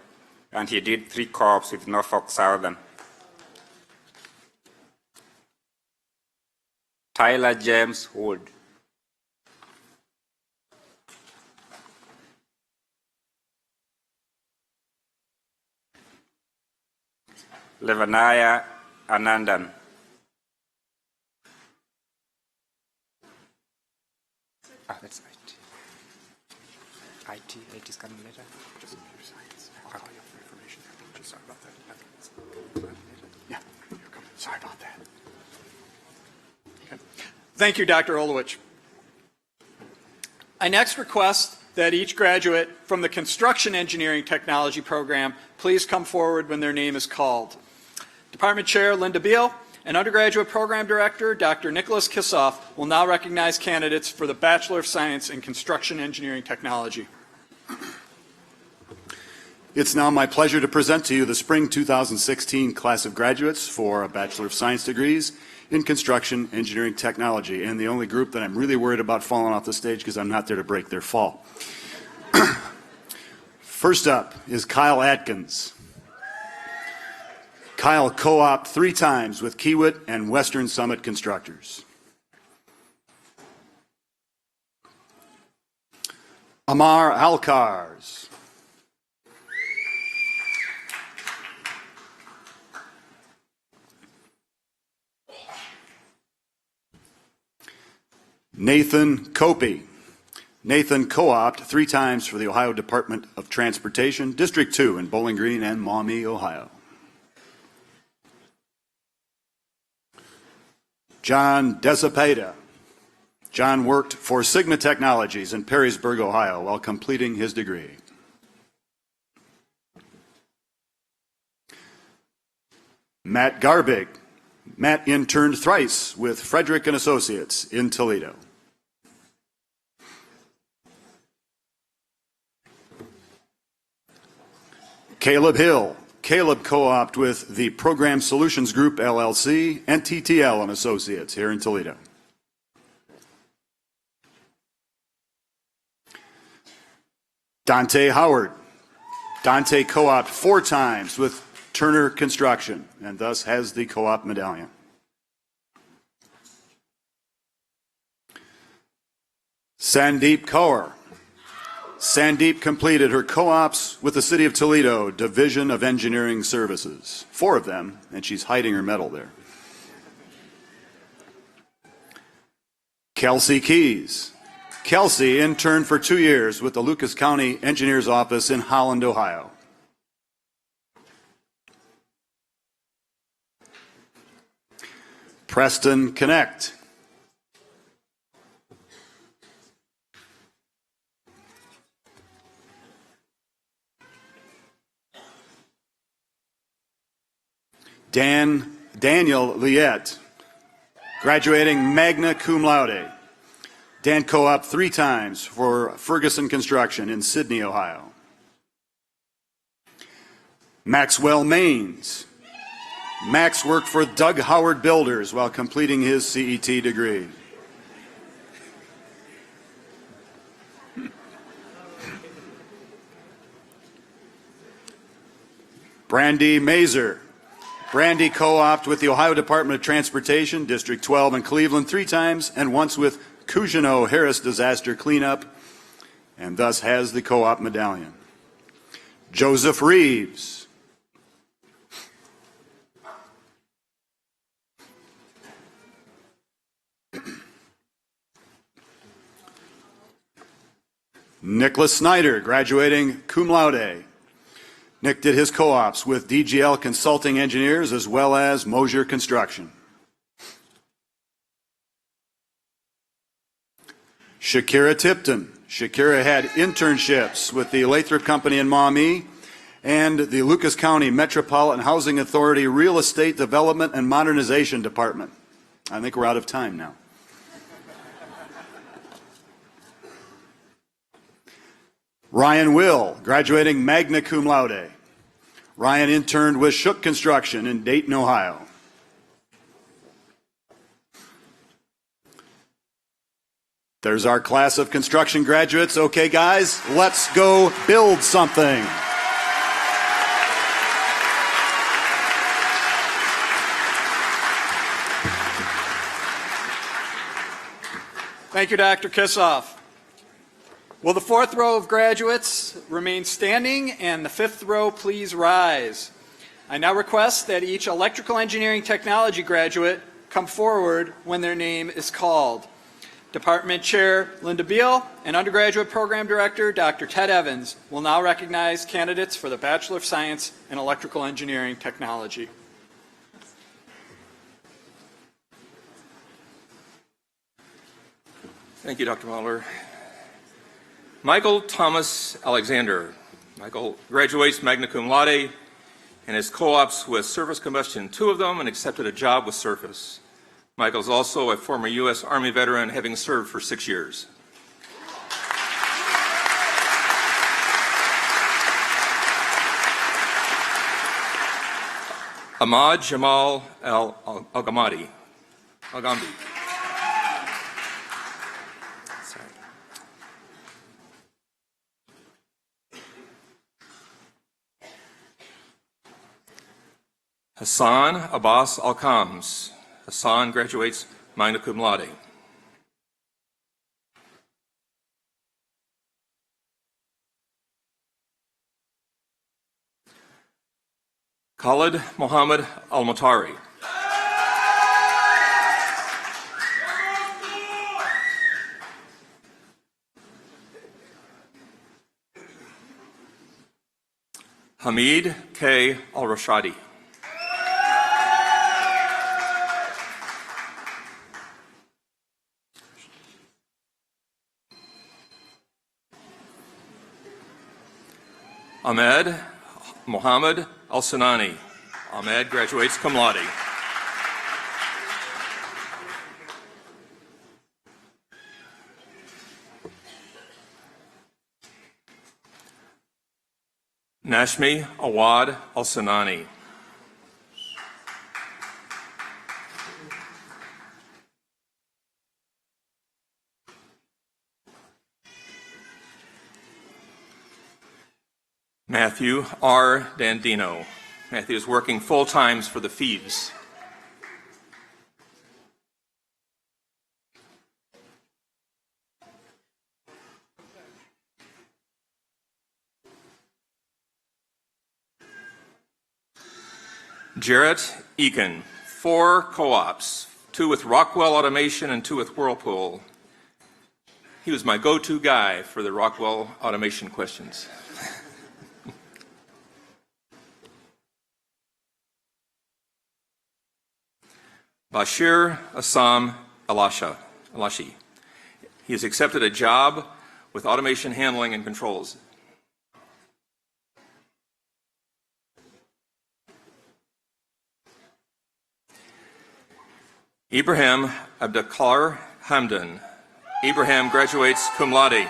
and he did 3 co-ops with Norfolk Southern. Tyler James Wood. Levanaya Anandan. That's right. IT is coming later. Just computer science. I'll call you up for information. Just sorry about that. Yeah, you're coming. Sorry about that. Okay. Thank you, Dr. Olowich. I next request that each graduate from the Construction Engineering Technology program please come forward when their name is called. Department Chair Linda Beal and Undergraduate Program Director Dr. Nicholas Kissoff will now recognize candidates for the Bachelor of Science in Construction Engineering Technology. It's now my pleasure to present to you the Spring 2016 class of graduates for Bachelor of Science degrees in Construction Engineering Technology, and the only group that I'm really worried about falling off the stage because I'm not there to break their fall. First up is Kyle Atkins. Kyle co-opted 3 times with Kiewit and Western Summit Constructors. Amar Alcars. Nathan Copey. Nathan co-opted 3 times for the Ohio Department of Transportation, District 2 in Bowling Green and Maumee, Ohio. John Desapeda. John worked for Sigma Technologies in Perrysburg, Ohio, while completing his degree. Matt Garbig. Matt interned thrice with Frederick & Associates in Toledo. Caleb Hill. Caleb co-opted with the Program Solutions Group, LLC, and TTL and Associates here in Toledo. Dante Howard. Dante co-opted 4 times with Turner Construction, and thus has the co-op medallion. Sandeep Kaur. Sandeep completed her co-ops with the City of Toledo Division of Engineering Services. 4 of them, and she's hiding her medal there. Kelsey Keys. Kelsey interned for 2 years with the Lucas County Engineers Office in Holland, Ohio. Preston Connect. Daniel Liette, graduating magna cum laude. Dan co-opted 3 times for Ferguson Construction in Sydney, Ohio. Maxwell Maines. Max worked for Doug Howard Builders while completing his CET degree. Brandy Mazer. Brandy co-opted with the Ohio Department of Transportation, District 12 in Cleveland 3 times, and once with Cousineau Harris Disaster Cleanup, and thus has the co-op medallion. Joseph Reeves. Nicholas Snyder, graduating cum laude. Nick did his co-ops with DGL Consulting Engineers as well as Mosier Construction. Shakira Tipton. Shakira had internships with the Lathrop Company in Maumee and the Lucas County Metropolitan Housing Authority Real Estate Development and Modernization Department. I think we're out of time now. Ryan Will, graduating magna cum laude. Ryan interned with Shook Construction in Dayton, Ohio. There's our class of construction graduates. Okay, guys, let's go build something. Thank you, Dr. Kissoff. Will the 4th row of graduates remain standing and the 5th row please rise? I now request that each electrical engineering technology graduate come forward when their name is called. Department Chair Linda Beal and Undergraduate Program Director Dr. Ted Evans will now recognize candidates for the Bachelor of Science in Electrical Engineering Technology. Thank you, Dr. Mahler. Michael Thomas Alexander. Michael graduates magna cum laude and has co-ops with Surface Combustion, 2 of them, and accepted a job with Surface. Michael is also a former U.S. Army veteran, having served for 6 years. Ahmad Jamal Al-Ghamdi. Hassan Abbas Al-Khams. Hassan graduates magna cum laude. Khalid Mohammed Al-Mutari. Hamid K. Al-Rashadi. Ahmed Mohammed Al-Sinani. Ahmed graduates cum laude. Nashmi Awad Al-Sinani. Matthew R. Dandino. Matthew is working full times for the Phoebes. Jarrett Eakin, 4 co-ops, 2 with Rockwell Automation and 2 with Whirlpool. He was my go-to guy for the Rockwell Automation questions. Bashir Assam Alashi. He has accepted a job with automation handling and controls. Ibrahim Abdakar Hamdan. Ibrahim graduates cum laude.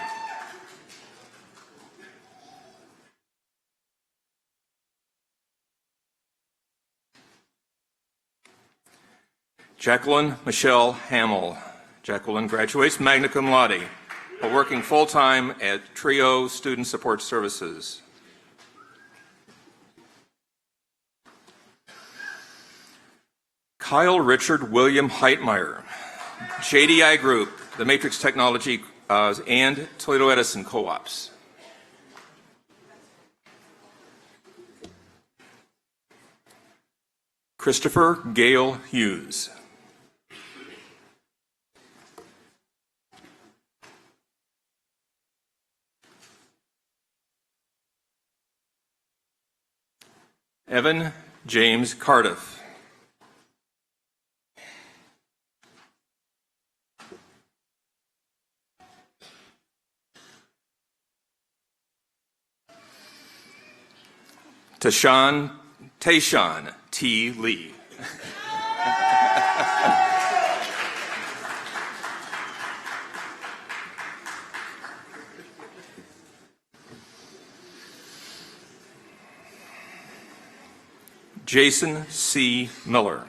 Jacqueline Michelle Hamill. Jacqueline graduates magna cum laude while working full-time at Trio Student Support Services. Kyle Richard William Heitmeyer. JDI Group, the Matrix Technology and Toledo Edison co-ops. Christopher Gale Hughes. Evan James Cardiff. Tayshawn T. Lee. Jason C. Miller.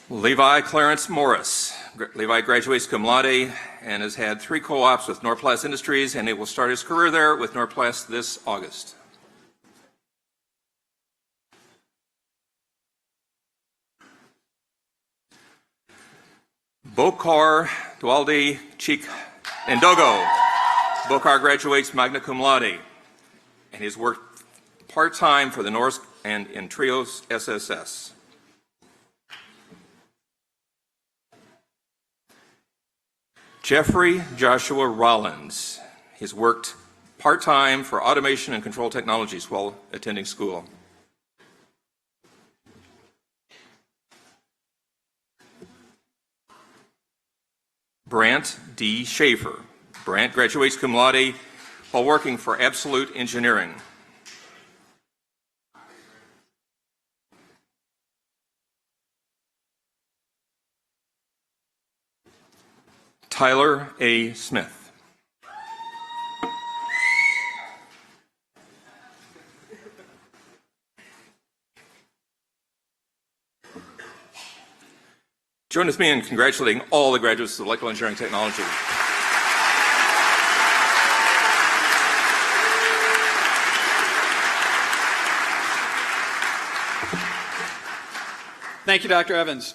Levi Clarence Morris. Levi graduates cum laude and has had 3 co-ops with Norplast Industries, and he will start his career there with Norplast this August. Bokar Dwaldi Chik Ndogo. Bokar graduates magna cum laude. and he's worked part-time for the Norse and in Trios SSS. Jeffrey Joshua Rollins. He's worked part-time for automation and control technologies while attending school. Brant D. Schaefer. Brant graduates cum laude while working for Absolute Engineering. Tyler A. Smith. Join with me in congratulating all the graduates of electrical engineering technology. Thank you, Dr. Evans.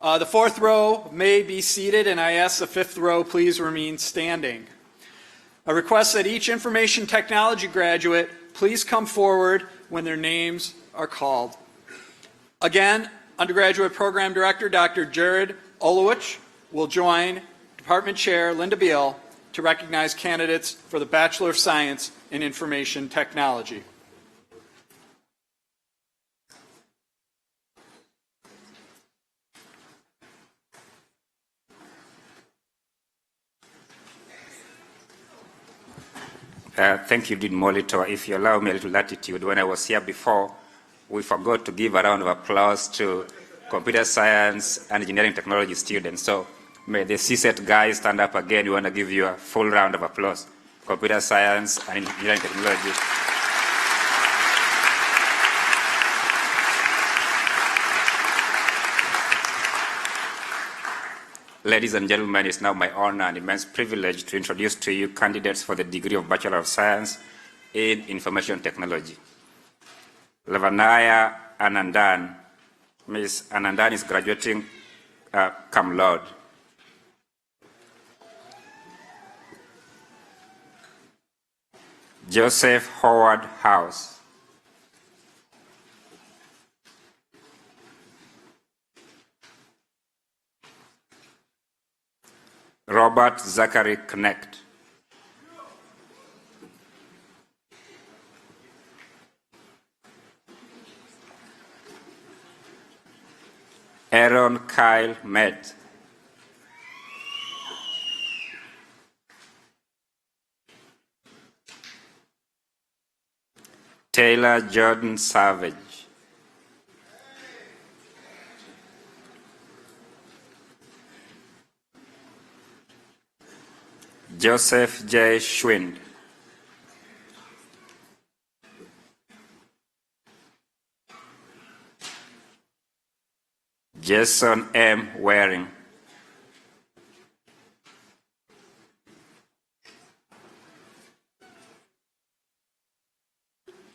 The fourth row may be seated, and I ask the fifth row please remain standing. I request that each information technology graduate please come forward when their names are called. Again, Undergraduate Program Director Dr. Jared Olowich will join Department Chair Linda Beal to recognize candidates for the Bachelor of Science in Information Technology. Thank you, Dean Molitor. If you allow me a little latitude, when I was here before, we forgot to give a round of applause to computer science and engineering technology students. So may the CSET guys stand up again. We want to give you a full round of applause. Computer science and engineering technology. Ladies and gentlemen, it's now my honor and immense privilege to introduce to you candidates for the degree of Bachelor of Science in Information Technology. Lavanaya Anandan. Ms. Anandan is graduating cum laude. Joseph Howard House. Robert Zachary Knecht. Aaron Kyle Met. Taylor Jordan Savage. Joseph J. Schwind. Jason M. Waring.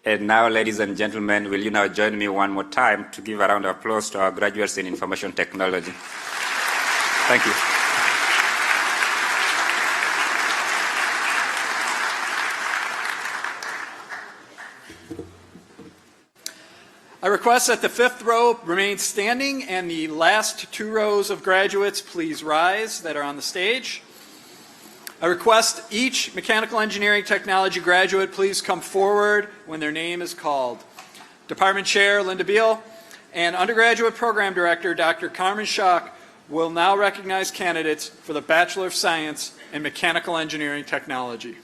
And now, ladies and gentlemen, will you now join me one more time to give a round of applause to our graduates in information technology? Thank you. I request that the fifth row remain standing and the last two rows of graduates please rise that are on the stage. I request each mechanical engineering technology graduate please come forward when their name is called. Department Chair Linda Beal and Undergraduate Program Director Dr. Carmen Schock will now recognize candidates for the Bachelor of Science in Mechanical Engineering Technology.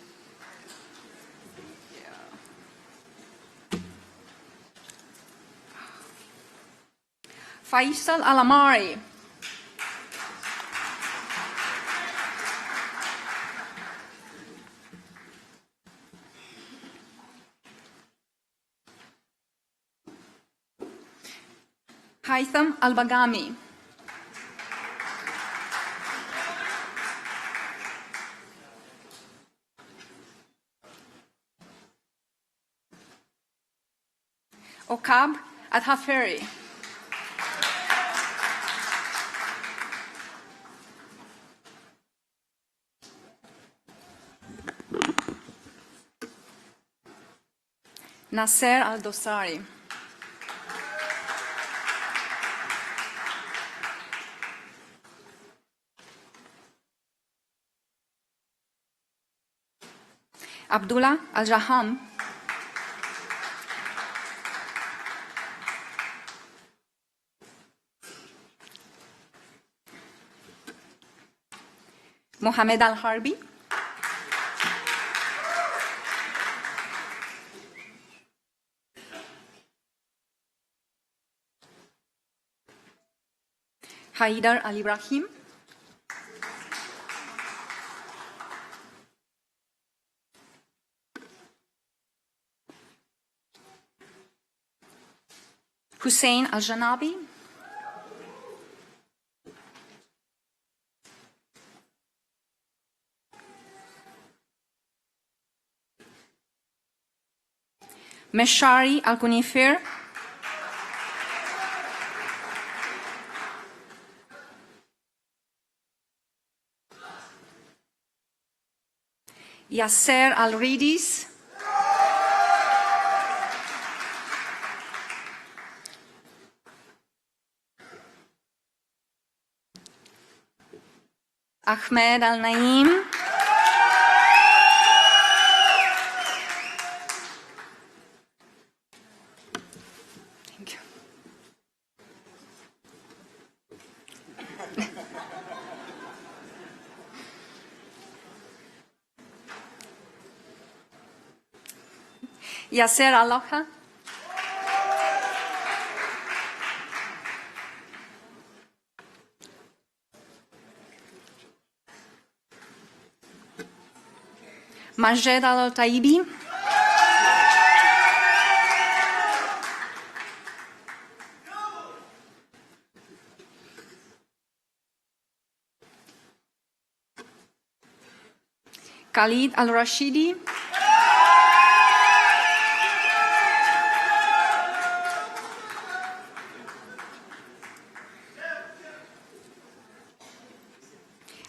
Faisal Alamari. Haitham Al-Bagami. Okab Adhaferi. Nasser Al-Dosari. Abdullah Al-Jaham. Mohammed Al-Harbi. Haidar Al-Ibrahim. Hussein Al-Janabi. Meshari Al-Kunifir. Yasser Al-Ridis. Ahmed Al-Naim. Thank you. Yasser Aloha. Majed Al-Taibi. Khalid Al-Rashidi.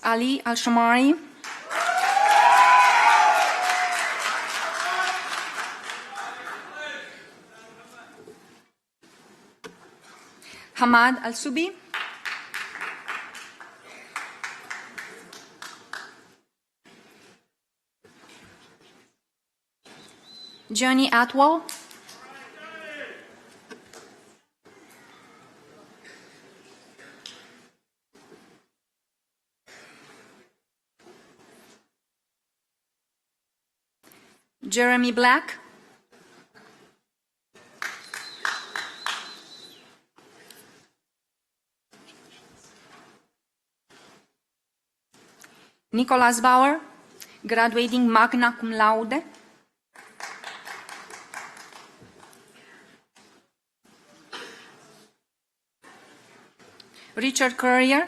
Ali Al-Shamari. Hamad Al-Subi. Johnny Atwell. Jeremy Black. Nicholas Bauer, graduating magna cum laude. Richard Courier,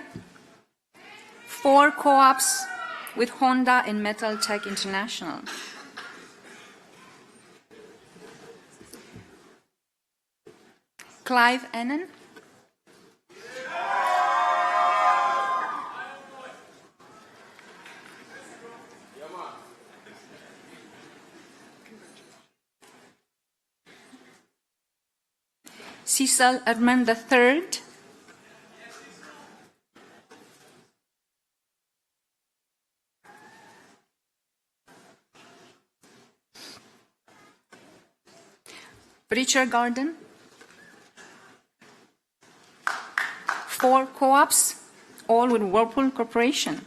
4 co-ops with Honda and Metal Tech International. Clive Ennan. Cecil Edmund III. Richard Garden. 4 co-ops, all with Whirlpool Corporation.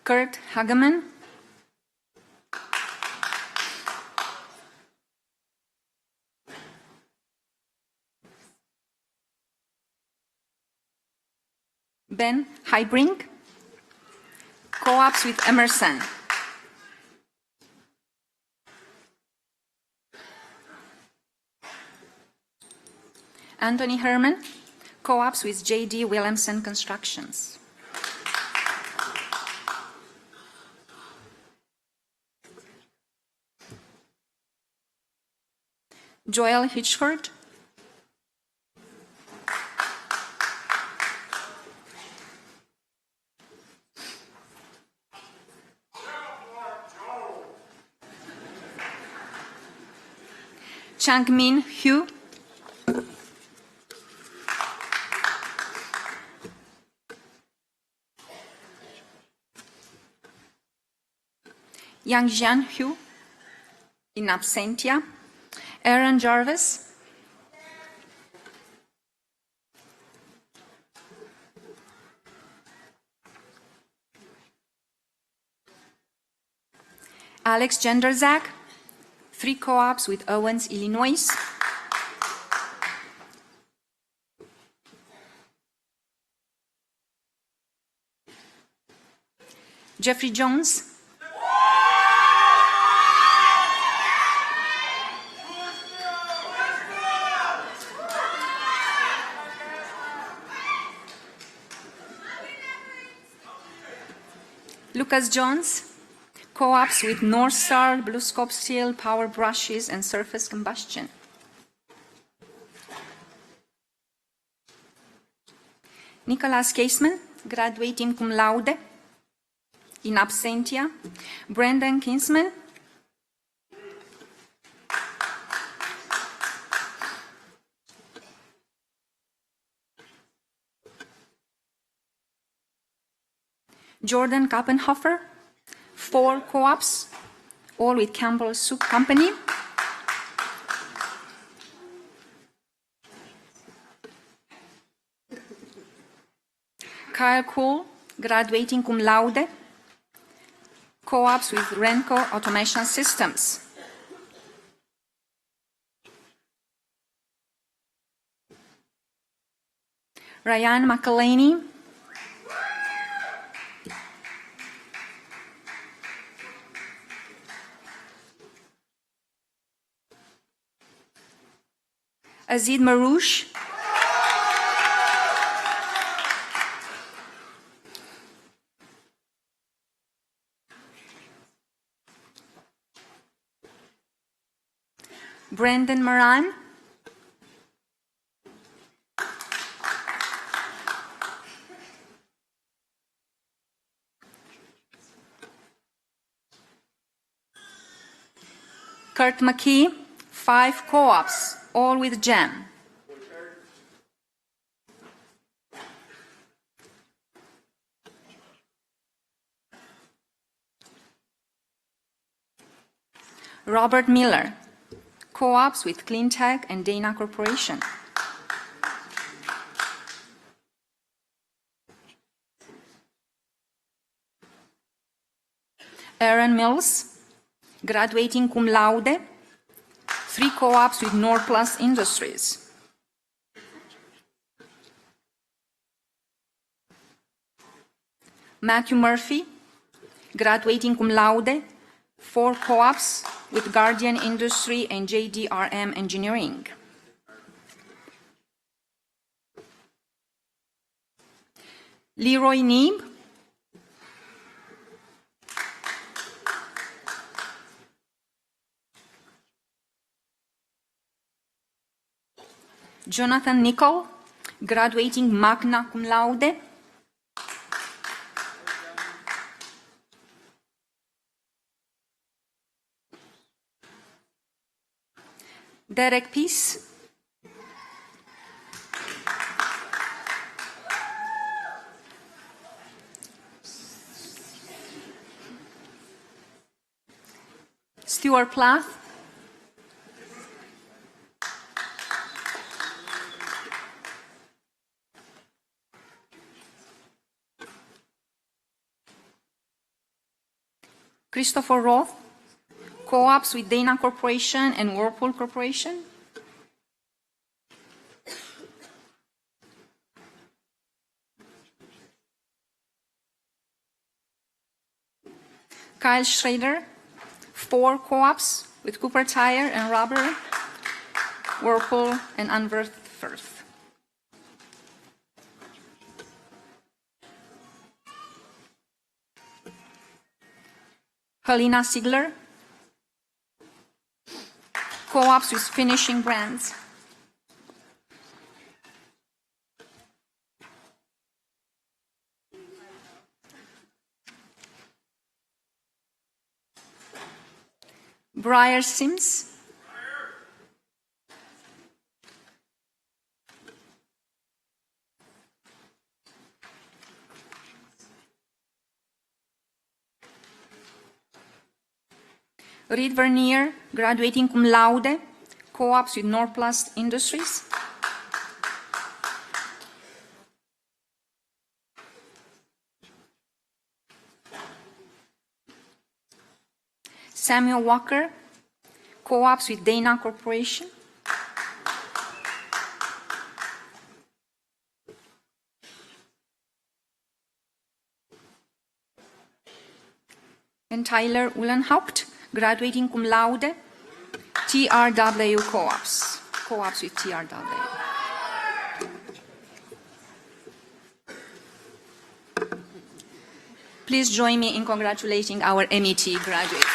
Kurt Hageman. Ben Heibrink, co-ops with Emerson. Anthony Herman, co-ops with J.D. Williamson Constructions. Joel Hitchford. Changmin Hu, Yangjian Hu, in absentia, Aaron Jarvis, Alex Genderzak, 3 co-ops with Owens, Illinois. Jeffrey Jones, Lucas Jones, co-ops with North Star, Blue Scope Steel, Power Brushes, and Surface Combustion. Nicholas Caseman, graduating cum laude, in absentia. Brendan Kinsman, Jordan Kappenhofer, 4 co-ops, all with Campbell Soup Company. Kyle Cool, graduating cum laude, co-ops with Renco Automation Systems. Ryan McElhaney, Azid Marouche, Brendan Moran, Kurt McKee, 5 co-ops, all with GEM. Robert Miller, co-ops with Cleantech and Dana Corporation. Aaron Mills, graduating cum laude, 3 co-ops with Norplus Industries. Matthew Murphy, graduating cum laude, 4 co-ops with Guardian Industry and JDRM Engineering. Leroy Neeb, Jonathan Nicol, graduating magna cum laude. Derek Peace, Stuart Plath, Christopher Roth, co-ops with Dana Corporation and Whirlpool Corporation. Kyle Schrader, 4 co-ops with Cooper Tire and Rubber, Whirlpool, and Unworth Firth. Helena Sigler, co-ops with Finishing Brands. Briar Sims, Reed Vernier, graduating cum laude, co-ops with Norplast Industries. Samuel Walker, co-ops with Dana Corporation. And Tyler Uhlenhaupt, graduating cum laude, TRW co-ops, co-ops with TRW. Please join me in congratulating our MET graduates.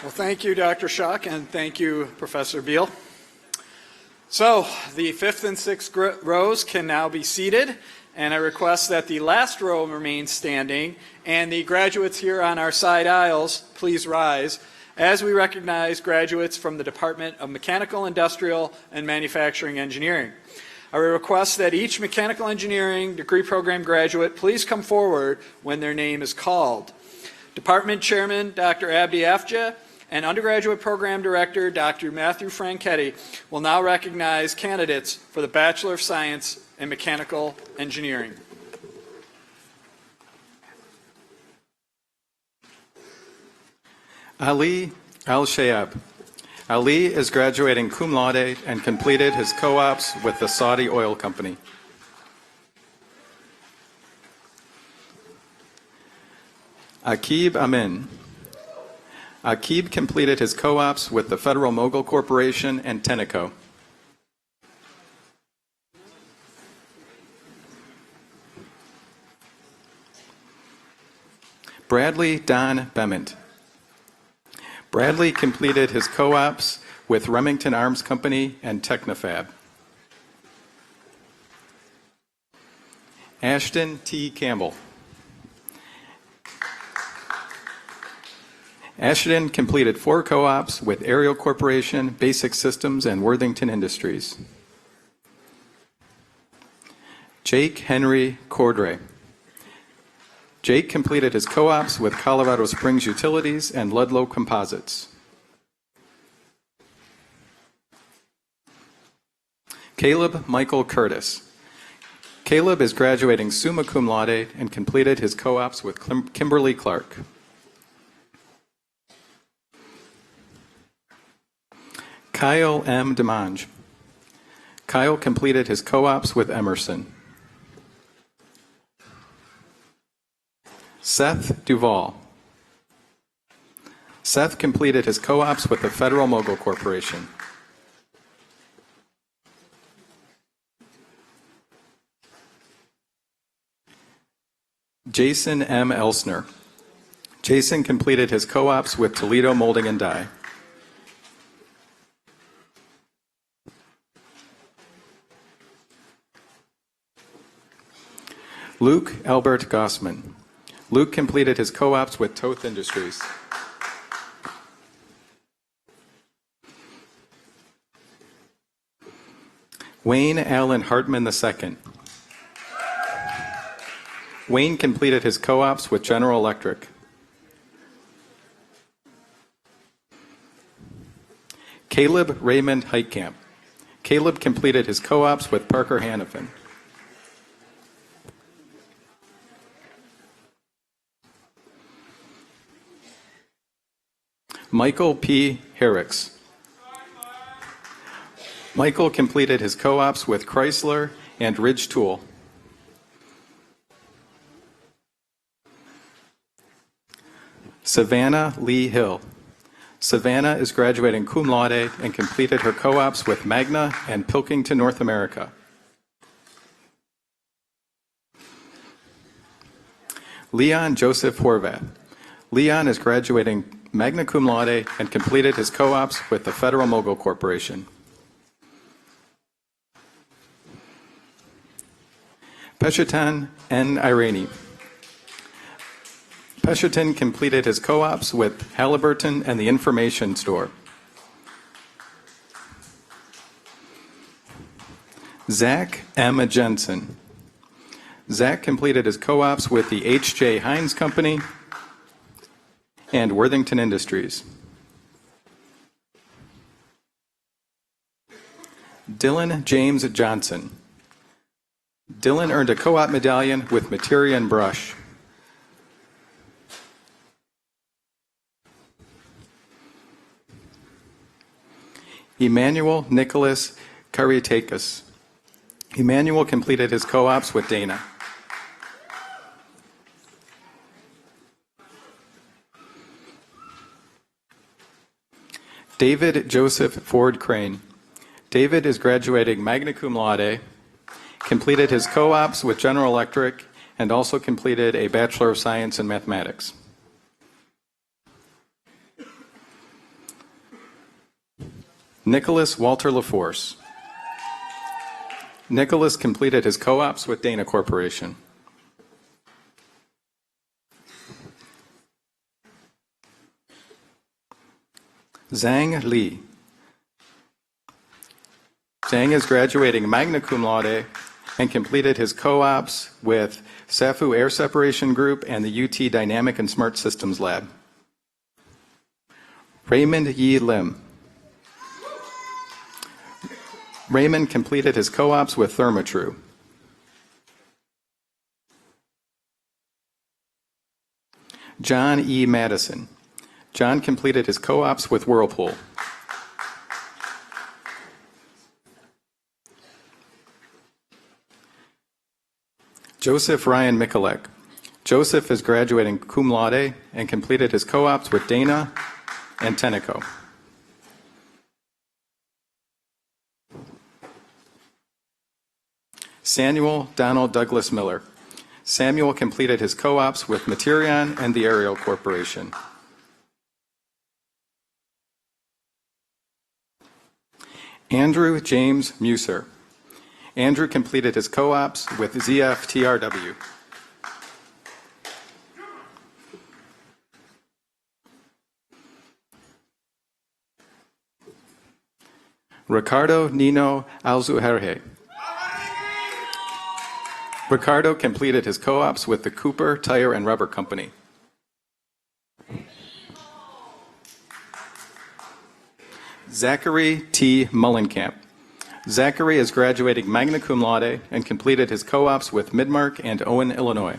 Well, thank you, Dr. Schuck, and thank you, Professor Beal. So, the fifth and sixth rows can now be seated, and I request that the last row remain standing, and the graduates here on our side aisles, please rise, as we recognize graduates from the Department of Mechanical, Industrial, and Manufacturing Engineering. I request that each mechanical engineering degree program graduate please come forward when their name is called. Department Chairman Dr. Abdi Afja and Undergraduate Program Director Dr. Matthew Franchetti will now recognize candidates for the Bachelor of Science in Mechanical Engineering. Ali Al-Shayab. Ali is graduating cum laude and completed his co-ops with the Saudi Oil Company. Aqib Amin. Aqib completed his co-ops with the Federal Mogul Corporation and Tenneco. Bradley Don Bement. Bradley completed his co-ops with Remington Arms Company and Technofab. Ashton T. Campbell. Ashton completed 4 co-ops with Aerial Corporation, Basic Systems, and Worthington Industries. Jake Henry Cordray. Jake completed his co-ops with Colorado Springs Utilities and Ludlow Composites. Caleb Michael Curtis. Caleb is graduating summa cum laude and completed his co-ops with Kimberly Clark. Kyle M. Demange. Kyle completed his co-ops with Emerson. Seth Duvall. Seth completed his co-ops with the Federal Mogul Corporation. Jason M. Elsner. Jason completed his co-ops with Toledo Molding and Die. Luke Albert Gossman. Luke completed his co-ops with Toth Industries. Wayne Allen Hartman II. Wayne completed his co-ops with General Electric. Caleb Raymond Heitkamp. Caleb completed his co-ops with Parker Hannafin. Michael P. Herricks. Michael completed his co-ops with Chrysler and Ridge Tool. Savannah Lee Hill. Savannah is graduating cum laude and completed her co-ops with Magna and Pilkington North America. Leon Joseph Horvath. Leon is graduating magna cum laude and completed his co-ops with the Federal Mogul Corporation. Peshitan N. Irani. Peshitan completed his co-ops with Halliburton and the Information Store. Zach M. Jensen. Zach completed his co-ops with the H.J. Heinz Company and Worthington Industries. Dylan James Johnson. Dylan earned a co-op medallion with Materia and Brush. Emmanuel Nicholas Karitakis. Emmanuel completed his co-ops with Dana. David Joseph Ford Crane. David is graduating magna cum laude, completed his co-ops with General Electric, and also completed a Bachelor of Science in Mathematics. Nicholas Walter LaForce. Nicholas completed his co-ops with Dana Corporation. Zhang Li. Zhang is graduating magna cum laude and completed his co-ops with SAFU Air Separation Group and the UT Dynamic and Smart Systems Lab. Raymond Yi Lim. Raymond completed his co-ops with Thermatru. John E. Madison. John completed his co-ops with Whirlpool. Joseph Ryan Mikulek. Joseph is graduating cum laude and completed his co-ops with Dana and Tenneco. Samuel Donald Douglas Miller. Samuel completed his co-ops with Materion and the Aerial Corporation. Andrew James Muser. Andrew completed his co-ops with ZFTRW. Ricardo Nino Alzuherje. Ricardo completed his co-ops with the Cooper Tire and Rubber Company. Zachary T. Mullenkamp. Zachary is graduating magna cum laude and completed his co-ops with Midmark and Owen, Illinois.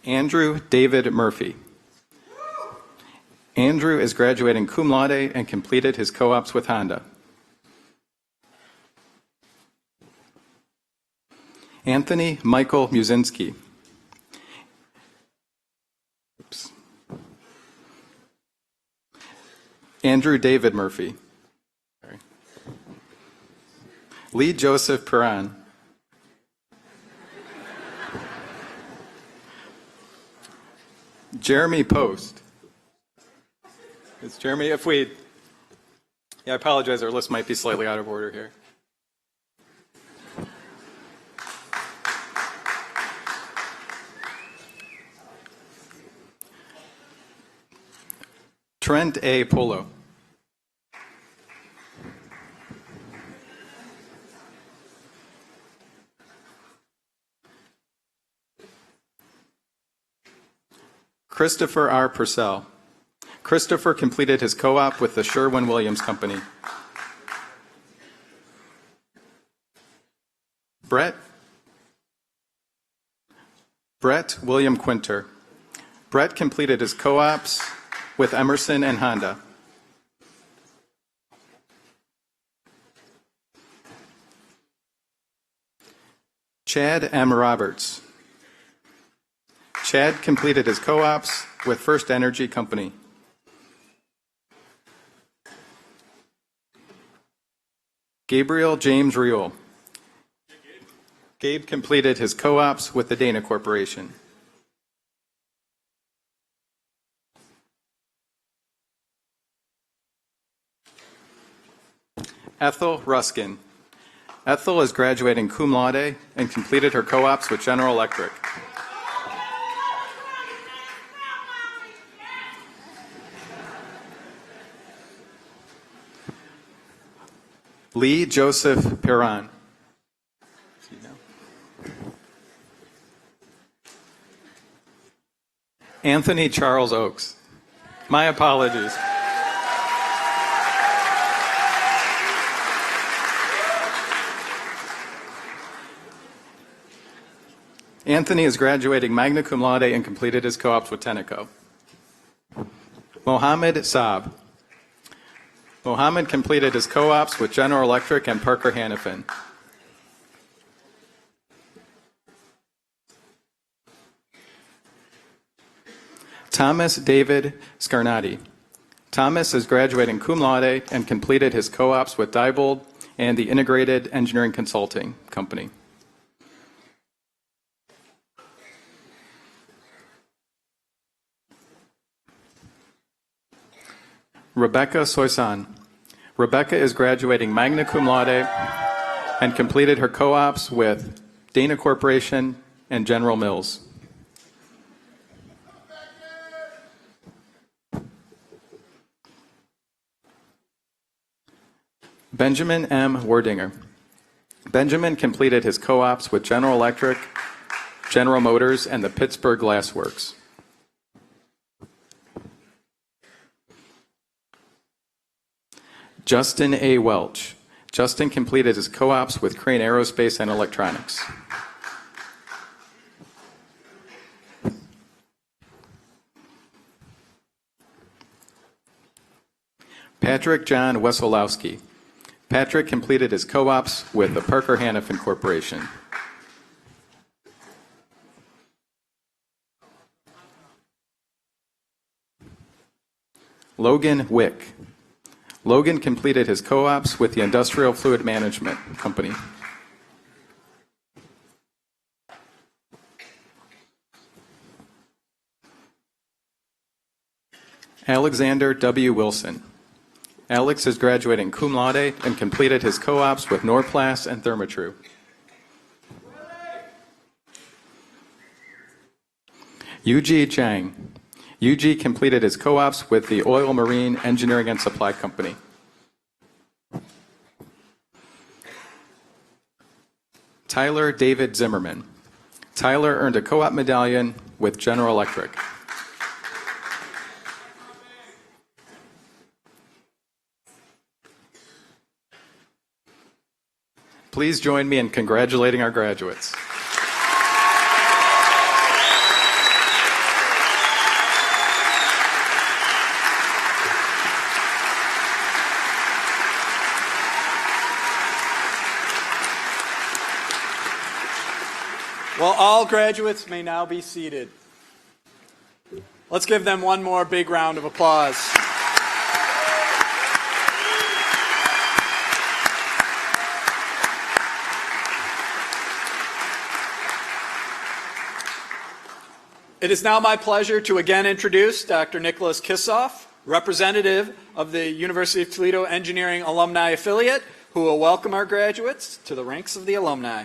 Andrew David Murphy. Andrew is graduating cum laude and completed his co-ops with Honda. Anthony Michael Musinski. Oops. Andrew David Murphy. Sorry. Lee Joseph Perrin. Jeremy Post. It's Jeremy. I apologize, our list might be slightly out of order here. Trent A. Polo. Christopher R. Purcell. Christopher completed his co-op with the Sherwin-Williams Company. Brett William Quinter. Brett completed his co-ops with Emerson and Honda. Chad M. Roberts. Chad completed his co-ops with First Energy Company. Gabriel James Riol. Gabe completed his co-ops with the Dana Corporation. Ethel Ruskin. Ethel is graduating cum laude and completed her co-ops with General Electric. Lee Joseph Perron. Anthony Charles Oakes. My apologies. Anthony is graduating magna cum laude and completed his co-ops with Tenneco. Mohammed Saab. Mohammed completed his co-ops with General Electric and Parker Hannifin. Thomas David Scarnati. Thomas is graduating cum laude and completed his co-ops with Diebold and the Integrated Engineering Consulting Company. Rebecca Soisan. Rebecca is graduating magna cum laude and completed her co-ops with Dana Corporation and General Mills. Benjamin M. Werdinger. Benjamin completed his co-ops with General Electric, General Motors, and the Pittsburgh Glass Works. Justin A. Welch. Justin completed his co-ops with Crane Aerospace and Electronics. Patrick John Wesolowski. Patrick completed his co-ops with the Parker Hannifin Corporation. Logan Wick. Logan completed his co-ops with the Industrial Fluid Management Company. Alexander W. Wilson. Alex is graduating cum laude and completed his co-ops with Norplast and Thermatru. Yuji Chang. Yuji completed his co-ops with the Oil Marine Engineering and Supply Company. Tyler David Zimmerman. Tyler earned a co-op medallion with General Electric. Please join me in congratulating our graduates. Well, all graduates may now be seated. Let's give them one more big round of applause. It is now my pleasure to again introduce Dr. Nicholas Kissoff, representative of the University of Toledo Engineering Alumni Affiliate, who will welcome our graduates to the ranks of the alumni.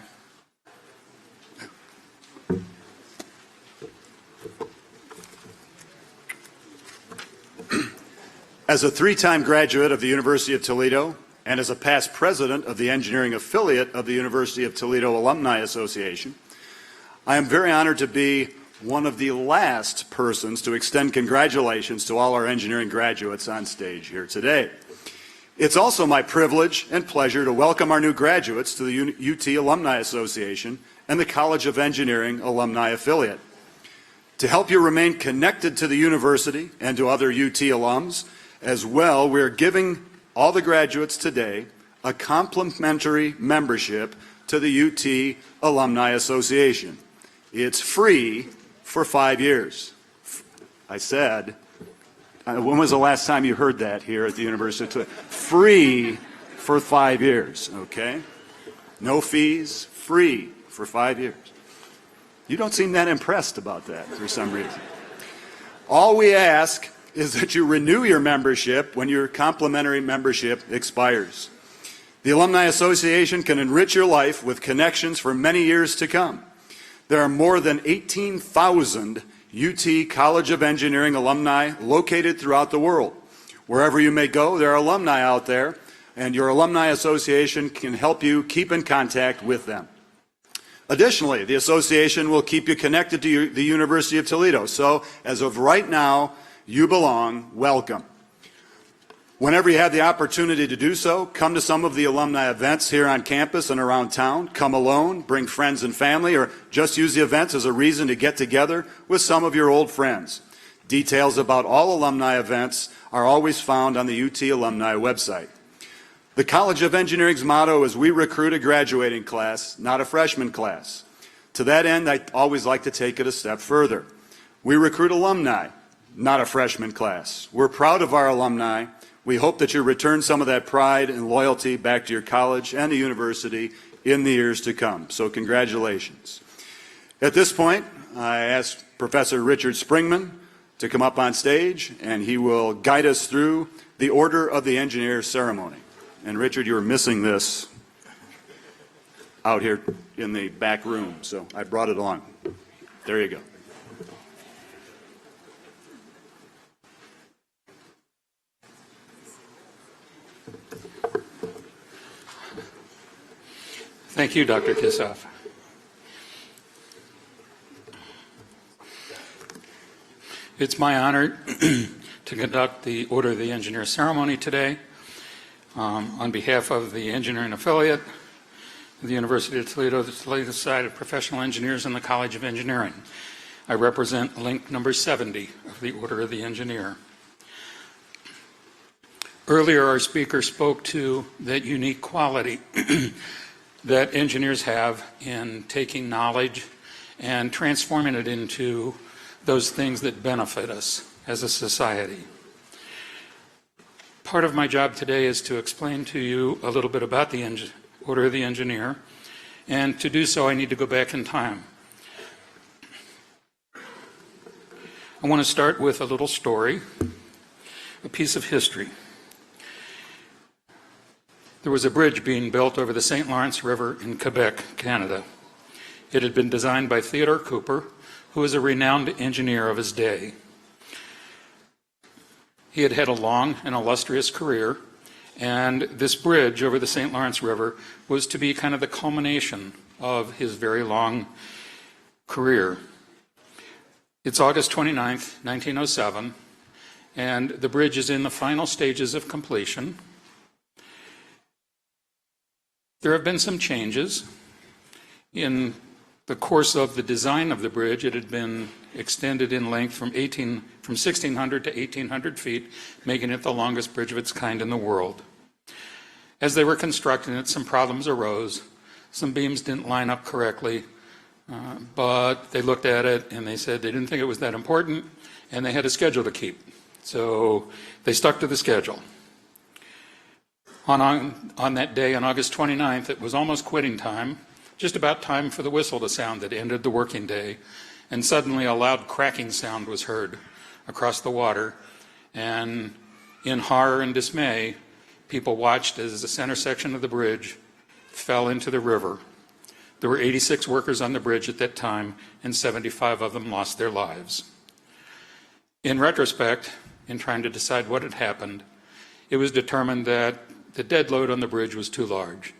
As a three-time graduate of the University of Toledo and as a past president of the engineering affiliate of the University of Toledo Alumni Association, I am very honored to be one of the last persons to extend congratulations to all our engineering graduates on stage here today. It's also my privilege and pleasure to welcome our new graduates to the UT Alumni Association and the College of Engineering Alumni Affiliate. To help you remain connected to the university and to other UT alums, as well, we're giving all the graduates today a complimentary membership to the UT Alumni Association. It's free for 5 years. I said, when was the last time you heard that here at the University of Toledo? Free for 5 years, okay? No fees, free for 5 years. You don't seem that impressed about that for some reason. All we ask is that you renew your membership when your complimentary membership expires. The Alumni Association can enrich your life with connections for many years to come. There are more than 18,000 UT College of Engineering alumni located throughout the world. Wherever you may go, there are alumni out there, and your alumni association can help you keep in contact with them. Additionally, the association will keep you connected to the University of Toledo. So, as of right now, you belong. Welcome. Whenever you have the opportunity to do so, come to some of the alumni events here on campus and around town. Come alone, bring friends and family, or just use the events as a reason to get together with some of your old friends. Details about all alumni events are always found on the UT Alumni website. The College of Engineering's motto is we recruit a graduating class, not a freshman class. To that end, I always like to take it a step further. We recruit alumni, not a freshman class. We're proud of our alumni. We hope that you return some of that pride and loyalty back to your college and the university in the years to come. So congratulations. At this point, I ask Professor Richard Springman to come up on stage, and he will guide us through the Order of the Engineer ceremony. And Richard, you were missing this out here in the back room, so I brought it along. There you go. Thank you, Dr. Kissoff. It's my honor to conduct the Order of the Engineer ceremony today. On behalf of the engineering affiliate of the University of Toledo, the Toledo Society of Professional Engineers, and the College of Engineering, I represent link number 70 of the Order of the Engineer. Earlier, our speaker spoke to that unique quality that engineers have in taking knowledge and transforming it into those things that benefit us as a society. Part of my job today is to explain to you a little bit about the Order of the Engineer, and to do so I need to go back in time. I want to start with a little story, a piece of history. There was a bridge being built over the St. Lawrence River in Quebec, Canada. It had been designed by Theodore Cooper, who was a renowned engineer of his day. He had had a long and illustrious career, and this bridge over the St. Lawrence River was to be kind of the culmination of his very long career. It's August 29th, 1907, and the bridge is in the final stages of completion. There have been some changes. In the course of the design of the bridge, it had been extended in length from 1,600 to 1,800 feet, making it the longest bridge of its kind in the world. As they were constructing it, some problems arose. Some beams didn't line up correctly, but they looked at it and they said they didn't think it was that important, and they had a schedule to keep. So they stuck to the schedule. On that day, on August 29th, it was almost quitting time, just about time for the whistle to sound that ended the working day, and suddenly a loud cracking sound was heard across the water, and in horror and dismay, people watched as the center section of the bridge fell into the river. There were 86 workers on the bridge at that time, and 75 of them lost their lives. In retrospect, in trying to decide what had happened, it was determined that the dead load on the bridge was too large,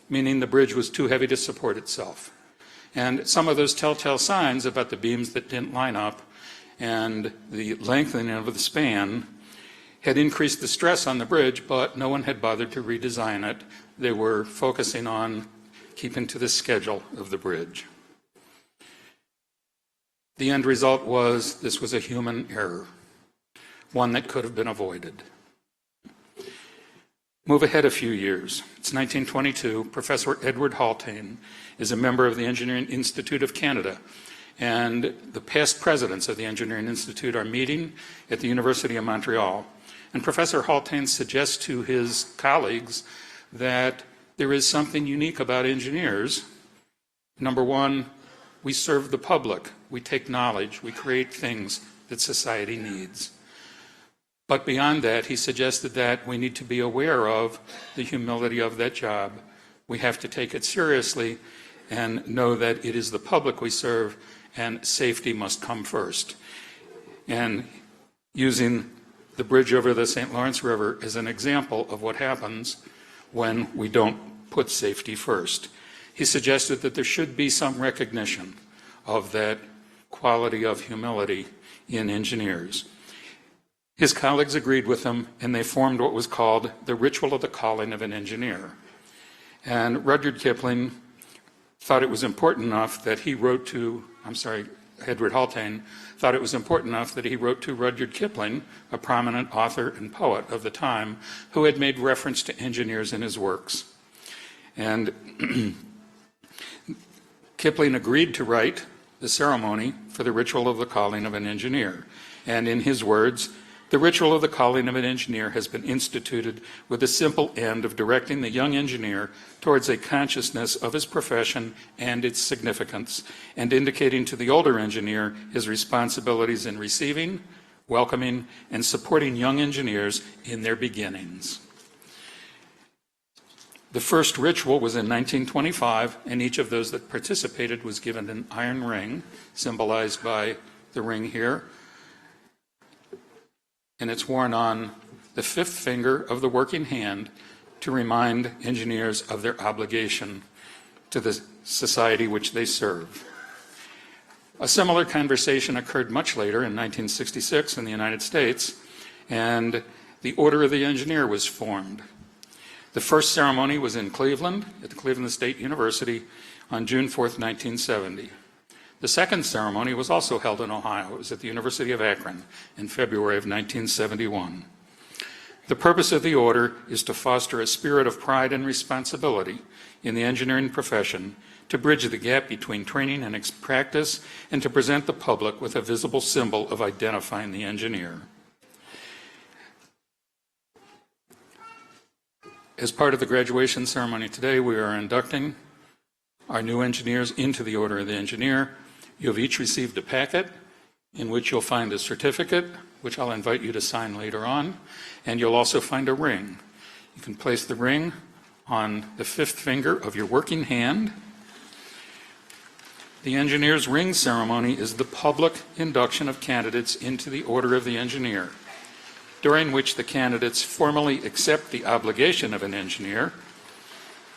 meaning the bridge was too heavy to support itself. And some of those telltale signs about the beams that didn't line up and the lengthening of the span had increased the stress on the bridge, but no one had bothered to redesign it. They were focusing on keeping to the schedule of the bridge. The end result was this was a human error, one that could have been avoided. Move ahead a few years. It's 1922. Professor Edward Haltane is a member of the Engineering Institute of Canada, and the past presidents of the Engineering Institute are meeting at the University of Montreal. And Professor Haltane suggests to his colleagues that there is something unique about engineers. Number one, we serve the public. We take knowledge. We create things that society needs. But beyond that, he suggested that we need to be aware of the humility of that job. We have to take it seriously and know that it is the public we serve, and safety must come first. And using the bridge over the St. Lawrence River as an example of what happens when we don't put safety first. He suggested that there should be some recognition of that quality of humility in engineers. His colleagues agreed with him, and they formed what was called the ritual of the calling of an engineer. And Rudyard Kipling thought it was important enough that he wrote to, Edward Haltane thought it was important enough that he wrote to Rudyard Kipling, a prominent author and poet of the time, who had made reference to engineers in his works. And Kipling agreed to write the ceremony for the ritual of the calling of an engineer. And in his words, the ritual of the calling of an engineer has been instituted with the simple end of directing the young engineer towards a consciousness of his profession and its significance, and indicating to the older engineer his responsibilities in receiving, welcoming, and supporting young engineers in their beginnings. The first ritual was in 1925, and each of those that participated was given an iron ring, symbolized by the ring here, and it's worn on the fifth finger of the working hand to remind engineers of their obligation to the society which they serve. A similar conversation occurred much later in 1966 in the United States, and the Order of the Engineer was formed. The first ceremony was in Cleveland, at the Cleveland State University, on June 4th, 1970. The second ceremony was also held in Ohio. It was at the University of Akron in February of 1971. The purpose of the order is to foster a spirit of pride and responsibility in the engineering profession, to bridge the gap between training and practice, and to present the public with a visible symbol of identifying the engineer. As part of the graduation ceremony today, we are inducting our new engineers into the Order of the Engineer. You have each received a packet in which you'll find a certificate, which I'll invite you to sign later on, and you'll also find a ring. You can place the ring on the fifth finger of your working hand. The engineer's ring ceremony is the public induction of candidates into the Order of the Engineer, during which the candidates formally accept the obligation of an engineer,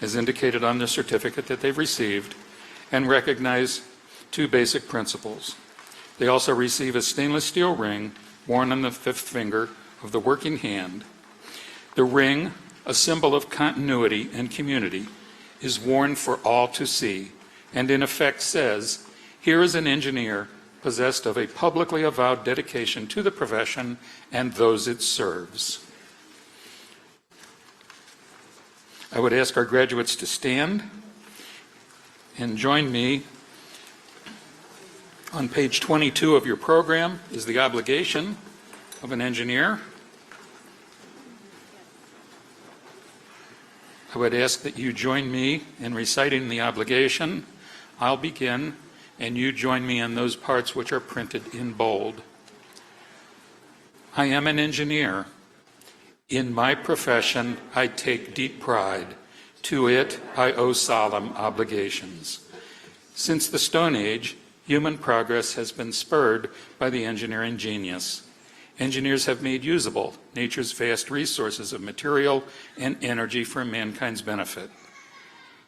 as indicated on the certificate that they've received, and recognize two basic principles. They also receive a stainless steel ring worn on the fifth finger of the working hand. The ring, a symbol of continuity and community, is worn for all to see, and in effect says, here is an engineer possessed of a publicly avowed dedication to the profession and those it serves. I would ask our graduates to stand and join me. On page 22 of your program is the obligation of an engineer. I would ask that you join me in reciting the obligation. I'll begin, and you join me in those parts which are printed in bold. I am an engineer. In my profession, I take deep pride. To it, I owe solemn obligations. Since the Stone Age, human progress has been spurred by the engineering genius. Engineers have made usable nature's vast resources of material and energy for mankind's benefit.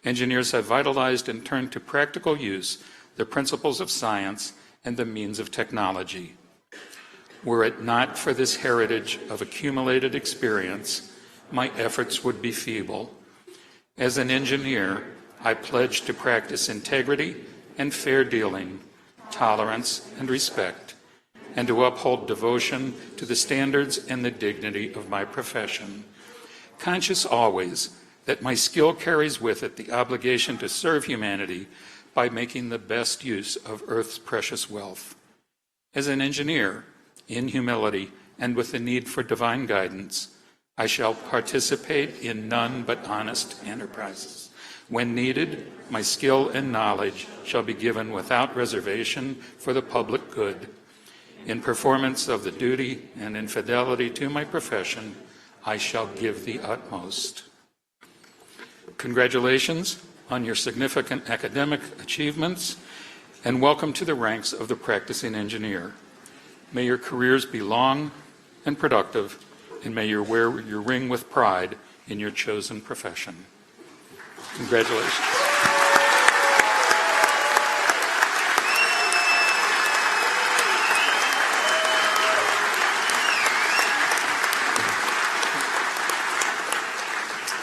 Engineers have vitalized and turned to practical use the principles of science and the means of technology. Were it not for this heritage of accumulated experience, my efforts would be feeble. As an engineer, I pledge to practice integrity and fair dealing, tolerance and respect, and to uphold devotion to the standards and the dignity of my profession, conscious always that my skill carries with it the obligation to serve humanity by making the best use of Earth's precious wealth. As an engineer, in humility and with the need for divine guidance, I shall participate in none but honest enterprises. When needed, my skill and knowledge shall be given without reservation for the public good. In performance of the duty and in fidelity to my profession, I shall give the utmost. Congratulations on your significant academic achievements, and welcome to the ranks of the practicing engineer. May your careers be long and productive, and may you wear your ring with pride in your chosen profession. Congratulations.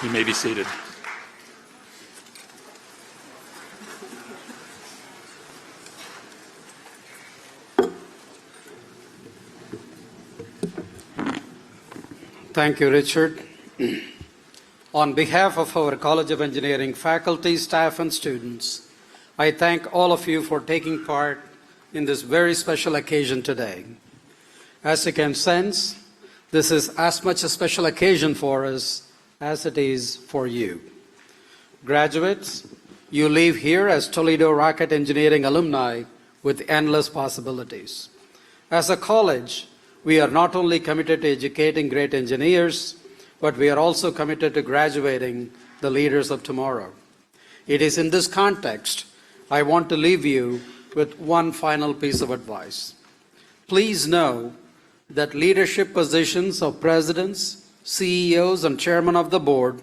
You may be seated. Thank you, Richard. On behalf of our College of Engineering faculty, staff, and students, I thank all of you for taking part in this very special occasion today. As you can sense, this is as much a special occasion for us as it is for you. Graduates, you leave here as Toledo rocket engineering alumni with endless possibilities. As a college, we are not only committed to educating great engineers, but we are also committed to graduating the leaders of tomorrow. It is in this context I want to leave you with one final piece of advice. Please know that leadership positions of presidents, CEOs, and chairman of the board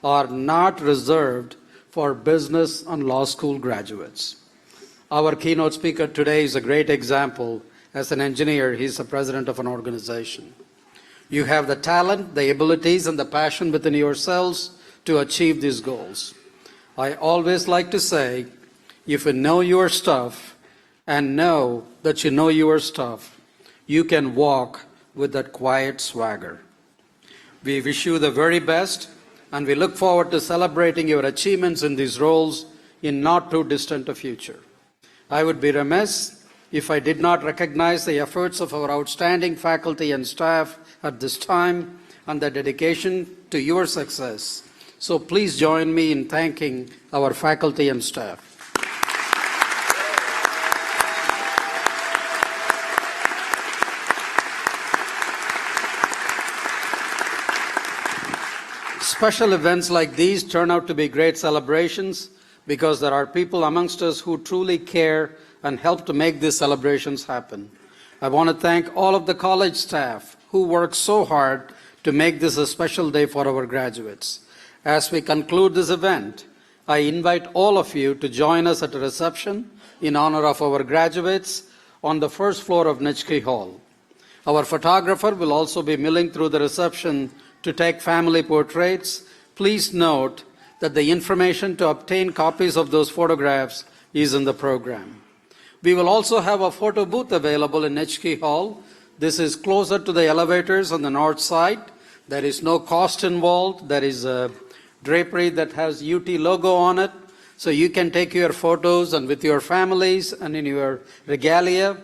are not reserved for business and law school graduates. Our keynote speaker today is a great example. As an engineer, he's the president of an organization. You have the talent, the abilities, and the passion within yourselves to achieve these goals. I always like to say, if you know your stuff and know that you know your stuff, you can walk with that quiet swagger. We wish you the very best, and we look forward to celebrating your achievements in these roles in not too distant a future. I would be remiss if I did not recognize the efforts of our outstanding faculty and staff at this time and their dedication to your success. So please join me in thanking our faculty and staff. Special events like these turn out to be great celebrations because there are people amongst us who truly care and help to make these celebrations happen. I want to thank all of the college staff who work so hard to make this a special day for our graduates. As we conclude this event, I invite all of you to join us at a reception in honor of our graduates on the first floor of Nitschke Hall. Our photographer will also be milling through the reception to take family portraits. Please note that the information to obtain copies of those photographs is in the program. We will also have a photo booth available in Nitschke Hall. This is closer to the elevators on the north side. There is no cost involved. There is a drapery that has UT logo on it, so you can take your photos and with your families and in your regalia.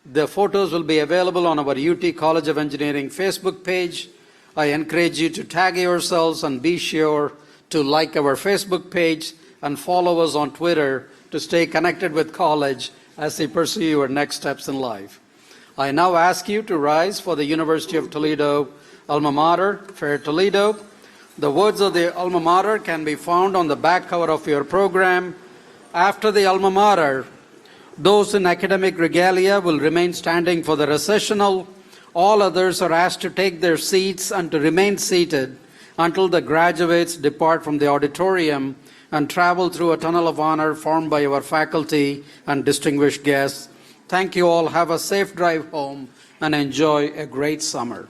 The photos will be available on our UT College of Engineering Facebook page. I encourage you to tag yourselves and be sure to like our Facebook page and follow us on Twitter to stay connected with college as they pursue your next steps in life. I now ask you to rise for the University of Toledo alma mater, Fair Toledo. The words of the alma mater can be found on the back cover of your program. After the alma mater, those in academic regalia will remain standing for the recessional. All others are asked to take their seats and to remain seated until the graduates depart from the auditorium and travel through a tunnel of honor formed by our faculty and distinguished guests. Thank you all. Have a safe drive home and enjoy a great summer.